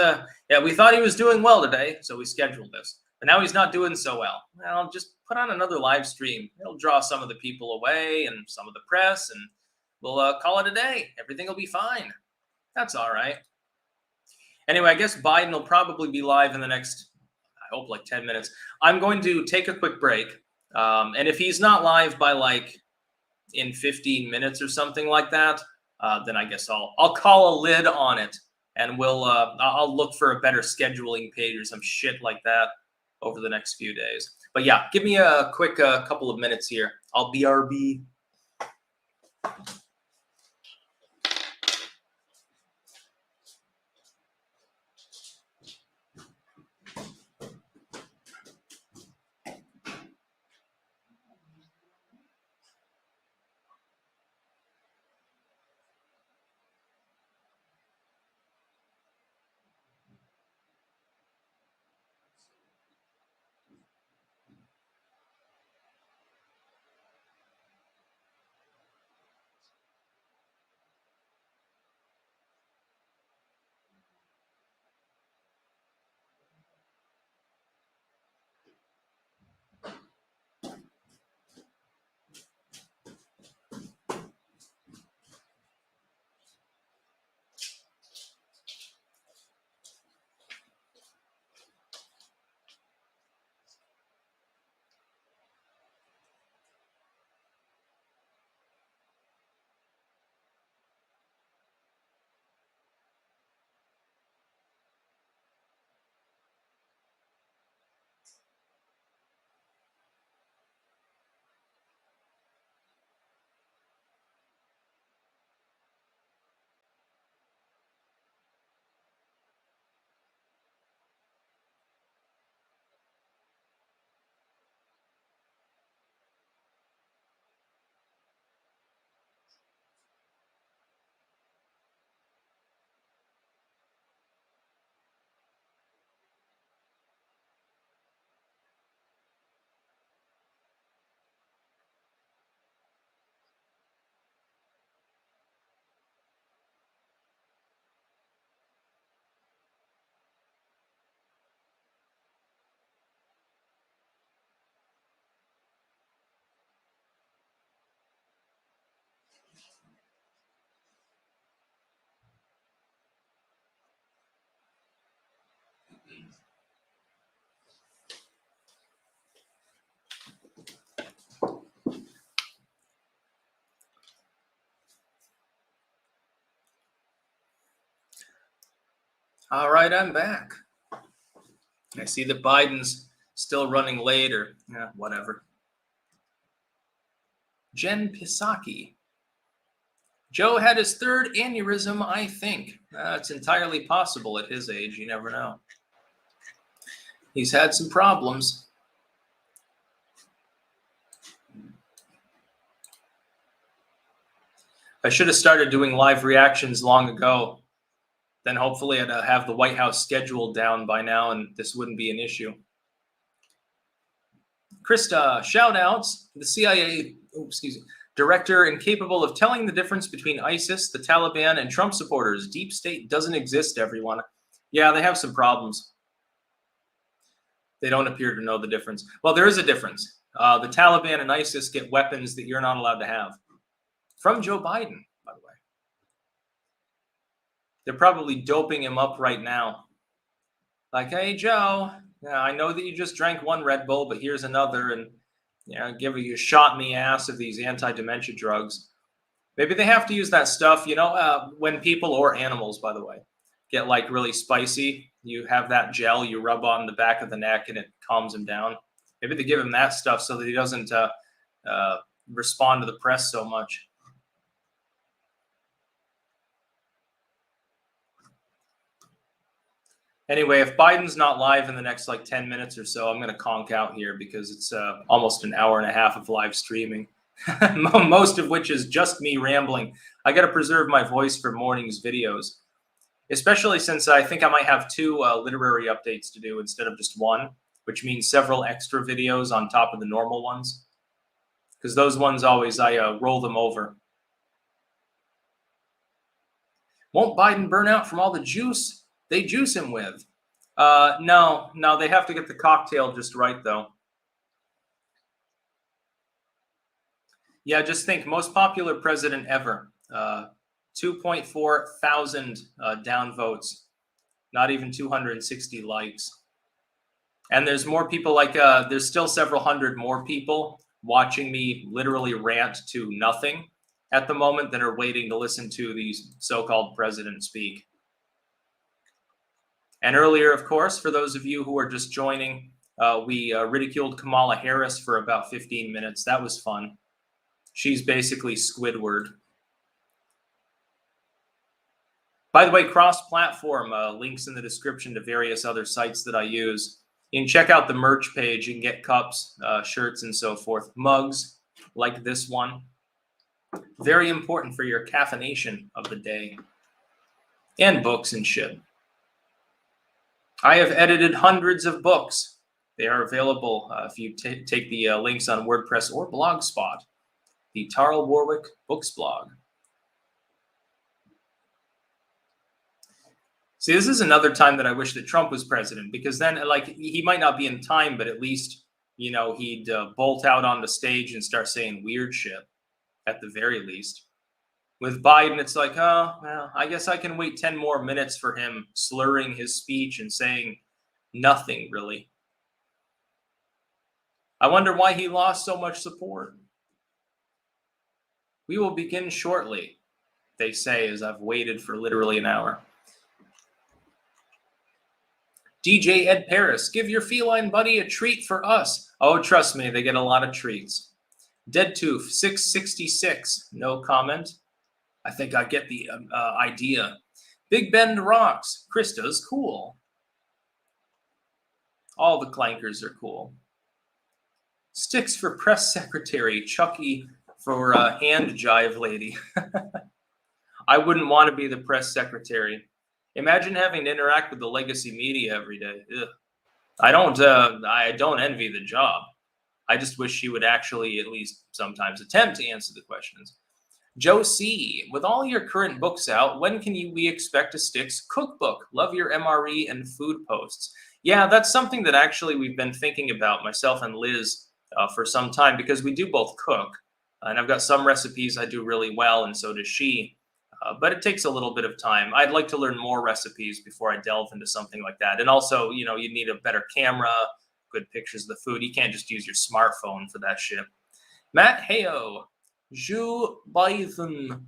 yeah, we thought he was doing well today, so we scheduled this. But now he's not doing so well. Well, just put on another live stream. It'll draw some of the people away and some of the press, and we'll call it a day. Everything will be fine. That's all right. Anyway, I guess Biden will probably be live in the next, I hope, like 10 minutes. I'm going to take a quick break. And if he's not live by like in 15 minutes or something like that, then I guess I'll call a lid on it. And I'll look for a better scheduling page or some shit like that over the next few days. But yeah, give me a quick couple of minutes here. I'll BRB. All right, I'm back. I see that Biden's still running late, or whatever. Jen Psaki. Joe had his third aneurysm, I think. It's entirely possible at his age. You never know. He's had some problems. I should have started doing live reactions long ago. Then hopefully I'd have the White House scheduled down by now, and this wouldn't be an issue. Krista, shout outs. The CIA, director incapable of telling the difference between ISIS, the Taliban, and Trump supporters. Deep state doesn't exist, everyone. Yeah, they have some problems. They don't appear to know the difference. Well, there is a difference. The Taliban and ISIS get weapons that you're not allowed to have. From Joe Biden, by the way. They're probably doping him up right now. Like, hey, Joe, I know that you just drank one Red Bull, but here's another, and give you a shot in the ass of these anti-dementia drugs. Maybe they have to use that stuff, when people, or animals, by the way, get like really spicy, you have that gel you rub on the back of the neck and it calms him down. Maybe they give him that stuff so that he doesn't respond to the press so much. Anyway, if Biden's not live in the next 10 minutes or so, I'm going to conk out here because it's almost an hour and a half of live streaming, most of which is just me rambling. I got to preserve my voice for morning's videos, especially since I think I might have 2 literary updates to do instead of just one, which means several extra videos on top of the normal ones, because those ones always, I roll them over. Won't Biden burn out from all the juice they juice him with? No, they have to get the cocktail just right, though. Yeah, just think, most popular president ever. 2.4 thousand downvotes, not even 260 likes. And there's more people, there's still several hundred more people watching me literally rant to nothing at the moment that are waiting to listen to these so-called president speak. And earlier, of course, for those of you who are just joining, we ridiculed Kamala Harris for about 15 minutes. That was fun. She's basically Squidward. By the way, cross-platform, links in the description to various other sites that I use. You can check out the merch page. You can get cups, shirts, and so forth. Mugs, like this one. Very important for your caffeination of the day. And books and shit. I have edited hundreds of books. They are available if you take the links on WordPress or Blogspot. The Tarl Warwick Books blog. See, this is another time that I wish that Trump was president, because then, he might not be in time, but at least, he'd bolt out on the stage and start saying weird shit, at the very least. With Biden, it's like, oh, well, I guess I can wait 10 more minutes for him slurring his speech and saying nothing, really. I wonder why he lost so much support. We will begin shortly, they say, as I've waited for literally an hour. DJ Ed Paris, give your feline buddy a treat for us. Oh, trust me, they get a lot of treats. Dead Tooth 666, no comment. I think I get the idea. Big Bend rocks. Krista's cool. All the clankers are cool. Sticks for press secretary. Chucky for hand jive lady. I wouldn't want to be the press secretary. Imagine having to interact with the legacy media every day. Ugh. I don't envy the job. I just wish she would actually at least sometimes attempt to answer the questions. Joe C., with all your current books out, when can we expect a Sticks cookbook? Love your MRE and food posts. Yeah, that's something that actually we've been thinking about, myself and Liz, for some time, because we do both cook. And I've got some recipes I do really well, and so does she. But it takes a little bit of time. I'd like to learn more recipes before I delve into something like that. And also, you need a better camera, good pictures of the food. You can't just use your smartphone for that shit. Matt Hayo. Joe Biden.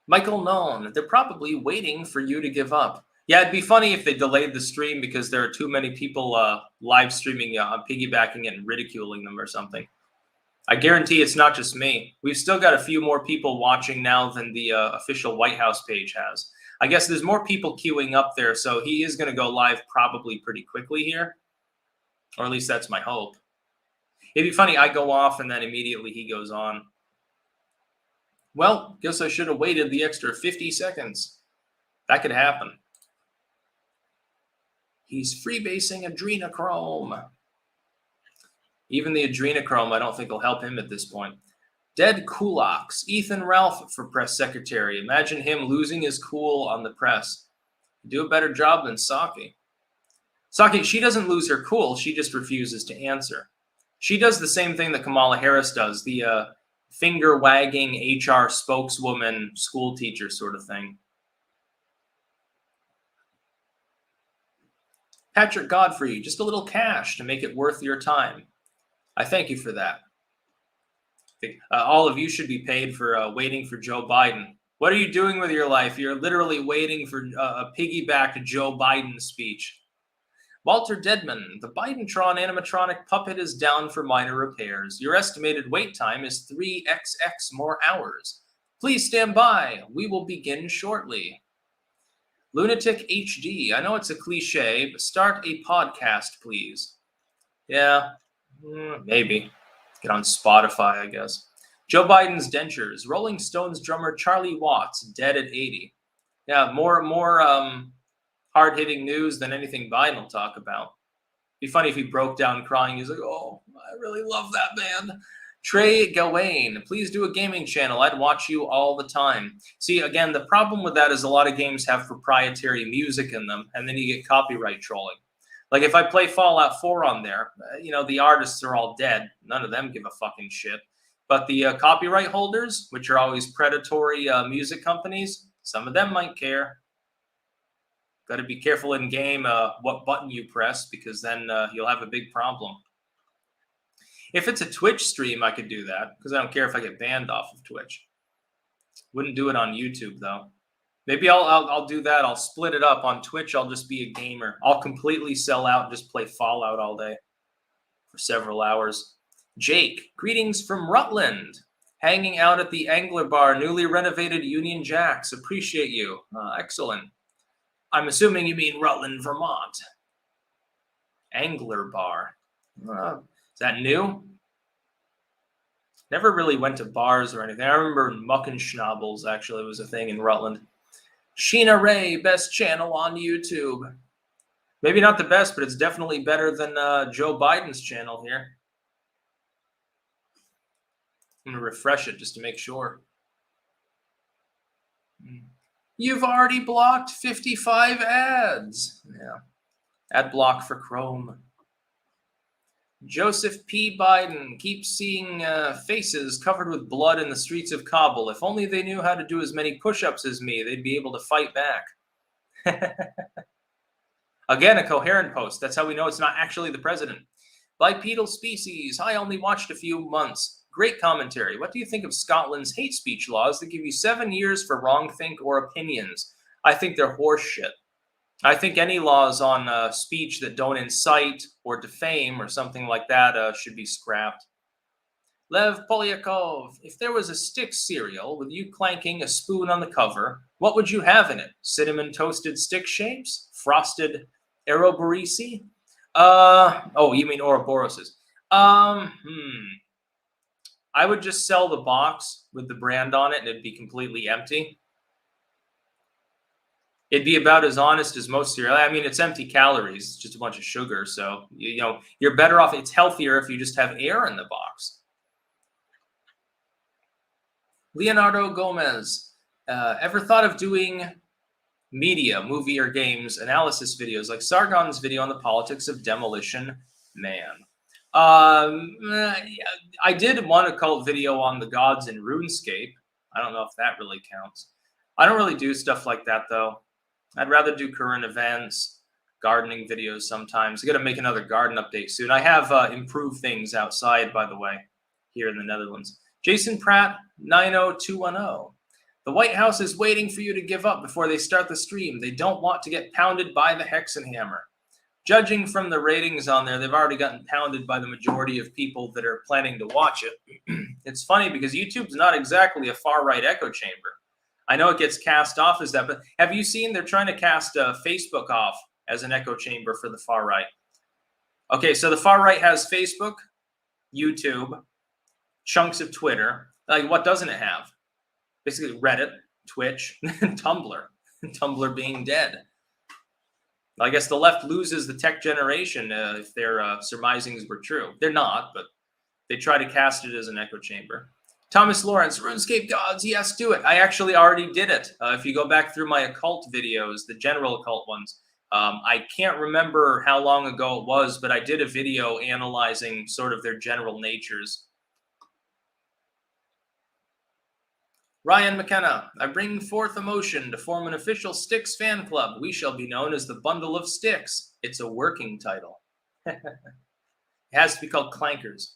Michael Nolan, they're probably waiting for you to give up. Yeah, it'd be funny if they delayed the stream because there are too many people live streaming, piggybacking it and ridiculing them or something. I guarantee it's not just me. We've still got a few more people watching now than the official White House page has. I guess there's more people queuing up there, so he is going to go live probably pretty quickly here. Or at least that's my hope. It'd be funny, I go off and then immediately he goes on. Well, guess I should have waited the extra 50 seconds. That could happen. He's freebasing adrenochrome. Even the adrenochrome, I don't think will help him at this point. Dead Kulaks. Ethan Ralph for press secretary. Imagine him losing his cool on the press. Do a better job than Psaki. Psaki, she doesn't lose her cool. She just refuses to answer. She does the same thing that Kamala Harris does. The finger-wagging HR spokeswoman, school teacher sort of thing. Patrick Godfrey, just a little cash to make it worth your time. I thank you for that. All of you should be paid for waiting for Joe Biden. What are you doing with your life? You're literally waiting for a piggyback Joe Biden speech. Walter Dedman, the Bidentron animatronic puppet is down for minor repairs. Your estimated wait time is 3xx more hours. Please stand by. We will begin shortly. Lunatic HD, I know it's a cliche, but start a podcast, please. Yeah, maybe. Get on Spotify, I guess. Joe Biden's dentures. Rolling Stones drummer Charlie Watts, dead at 80. Yeah, more hard-hitting news than anything Biden will talk about. Be funny if he broke down crying. He's like, oh, I really love that band. Trey Gawain, please do a gaming channel. I'd watch you all the time. See, again, the problem with that is a lot of games have proprietary music in them, and then you get copyright trolling. Like if I play Fallout 4 on there, the artists are all dead. None of them give a fucking shit. But the copyright holders, which are always predatory music companies, some of them might care. Got to be careful in game what button you press, because then you'll have a big problem. If it's a Twitch stream, I could do that, because I don't care if I get banned off of Twitch. Wouldn't do it on YouTube, though. Maybe I'll do that. I'll split it up. On Twitch, I'll just be a gamer. I'll completely sell out and just play Fallout all day for several hours. Jake, greetings from Rutland. Hanging out at the Angler Bar, newly renovated Union Jacks. Appreciate you. Excellent. I'm assuming you mean Rutland, Vermont. Angler Bar. Is that new? Never really went to bars or anything. I remember Muckenschnabels actually was a thing in Rutland. Sheena Ray, best channel on YouTube. Maybe not the best, but it's definitely better than Joe Biden's channel here. I'm going to refresh it just to make sure. You've already blocked 55 ads. Yeah. Ad block for Chrome. Joseph P. Biden keeps seeing faces covered with blood in the streets of Kabul. If only they knew how to do as many push-ups as me, they'd be able to fight back. Again, a coherent post. That's how we know it's not actually the president. Bipedal species. I only watched a few months. Great commentary. What do you think of Scotland's hate speech laws that give you 7 years for wrongthink or opinions? I think they're horseshit. I think any laws on speech that don't incite or defame or something like that should be scrapped. Lev Polyakov, if there was a stick cereal with you clanking a spoon on the cover, what would you have in it? Cinnamon toasted stick shapes? Frosted Ouroborisi? Oh, you mean Ouroboroses. I would just sell the box with the brand on it and it'd be completely empty. It'd be about as honest as most cereal. I mean, it's empty calories. It's just a bunch of sugar. So, you're better off. It's healthier if you just have air in the box. Leonardo Gomez. Ever thought of doing media, movie or games, analysis videos like Sargon's video on the politics of Demolition Man? I did one occult video on the gods in RuneScape. I don't know if that really counts. I don't really do stuff like that, though. I'd rather do current events, gardening videos sometimes. I got to make another garden update soon. I have improved things outside, by the way, here in the Netherlands. Jason Pratt, 90210. The White House is waiting for you to give up before they start the stream. They don't want to get pounded by the Hexenhammer. Judging from the ratings on there, they've already gotten pounded by the majority of people that are planning to watch it. It's funny because YouTube's not exactly a far-right echo chamber. I know it gets cast off as that, but have you seen they're trying to cast Facebook off as an echo chamber for the far right? Okay, so the far right has Facebook, YouTube, chunks of Twitter. Like, what doesn't it have? Basically Reddit, Twitch, Tumblr. Tumblr being dead. I guess the left loses the tech generation if their surmisings were true. They're not, but they try to cast it as an echo chamber. Thomas Lawrence, RuneScape Gods, yes, do it. I actually already did it. If you go back through my occult videos, the general occult ones, I can't remember how long ago it was, but I did a video analyzing sort of their general natures. Ryan McKenna, I bring forth a motion to form an official Styx fan club. We shall be known as the Bundle of Styx. It's a working title. It has to be called Clankers.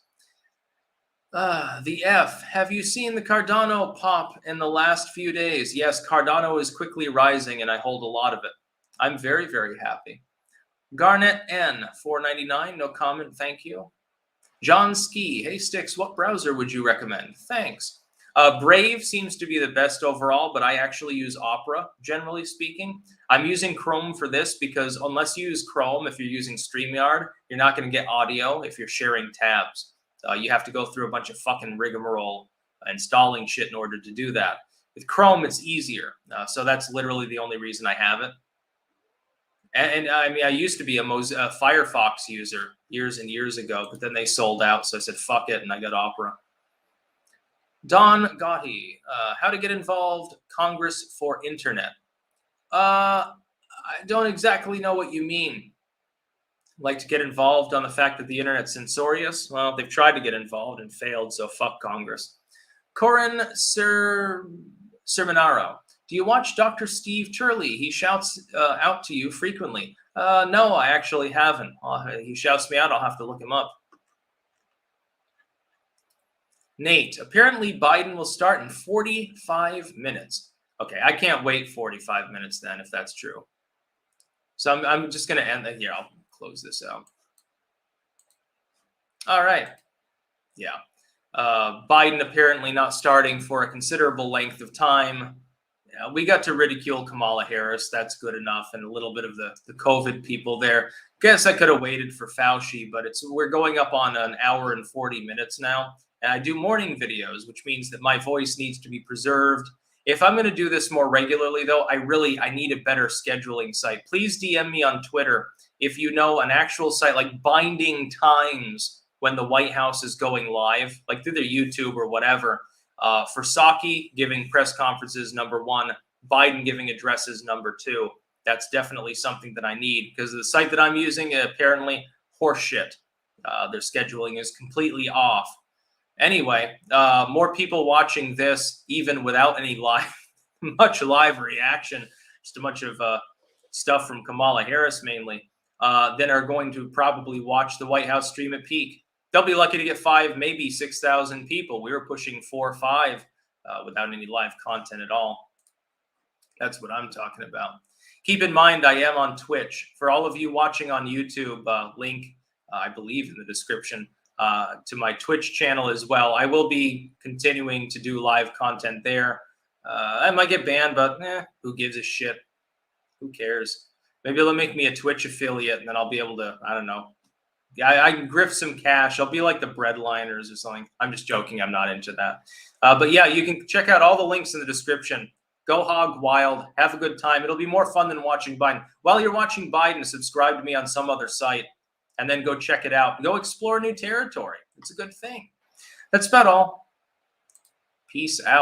The F. Have you seen the Cardano pop in the last few days? Yes, Cardano is quickly rising, and I hold a lot of it. I'm very, very happy. Garnet N. 4.99. No comment. Thank you. John Ski. Hey, Styx, what browser would you recommend? Thanks. Brave seems to be the best overall, but I actually use Opera, generally speaking. I'm using Chrome for this because unless you use Chrome, if you're using StreamYard, you're not going to get audio if you're sharing tabs. You have to go through a bunch of fucking rigmarole installing shit in order to do that. With Chrome, it's easier. So that's literally the only reason I have it. And I mean, I used to be a Firefox user years and years ago, but then they sold out. So I said, fuck it. And I got Opera. Don Gotti, how to get involved, Congress for Internet. I don't exactly know what you mean. Like to get involved on the fact that the internet's censorious? Well, they've tried to get involved and failed, so fuck Congress. Corin Sermonaro, do you watch Dr. Steve Turley? He shouts out to you frequently. No, I actually haven't. He shouts me out. I'll have to look him up. Nate, apparently Biden will start in 45 minutes. Okay, I can't wait 45 minutes then if that's true. So I'm just going to end that here. I'll close this out. All right. Yeah. Biden apparently not starting for a considerable length of time. Yeah, we got to ridicule Kamala Harris. That's good enough. And a little bit of the COVID people there. Guess I could have waited for Fauci, but we're going up on an hour and 40 minutes now. And I do morning videos, which means that my voice needs to be preserved. If I'm going to do this more regularly, though, I need a better scheduling site. Please DM me on Twitter if you know an actual site like Binding Times when the White House is going live, like through their YouTube or whatever. For Psaki giving press conferences, #1, Biden giving addresses, #2. That's definitely something that I need because the site that I'm using apparently horseshit. Their scheduling is completely off. Anyway, more people watching this, even without any much live reaction, just a bunch of stuff from Kamala Harris mainly, then are going to probably watch the White House stream at peak. They'll be lucky to get 5, maybe 6,000 people. We were pushing 4 or 5 without any live content at all. That's what I'm talking about. Keep in mind, I am on Twitch. For all of you watching on YouTube, link, I believe, in the description. To my Twitch channel as well. I will be continuing to do live content there. I might get banned, but who gives a shit? Who cares? Maybe they'll make me a Twitch affiliate, and then I'll be able to, I don't know. I can grift some cash. I'll be like the breadliners or something. I'm just joking. I'm not into that. But yeah, you can check out all the links in the description. Go hog wild. Have a good time. It'll be more fun than watching Biden. While you're watching Biden, subscribe to me on some other site. And then go check it out. Go explore new territory. It's a good thing. That's about all. Peace out.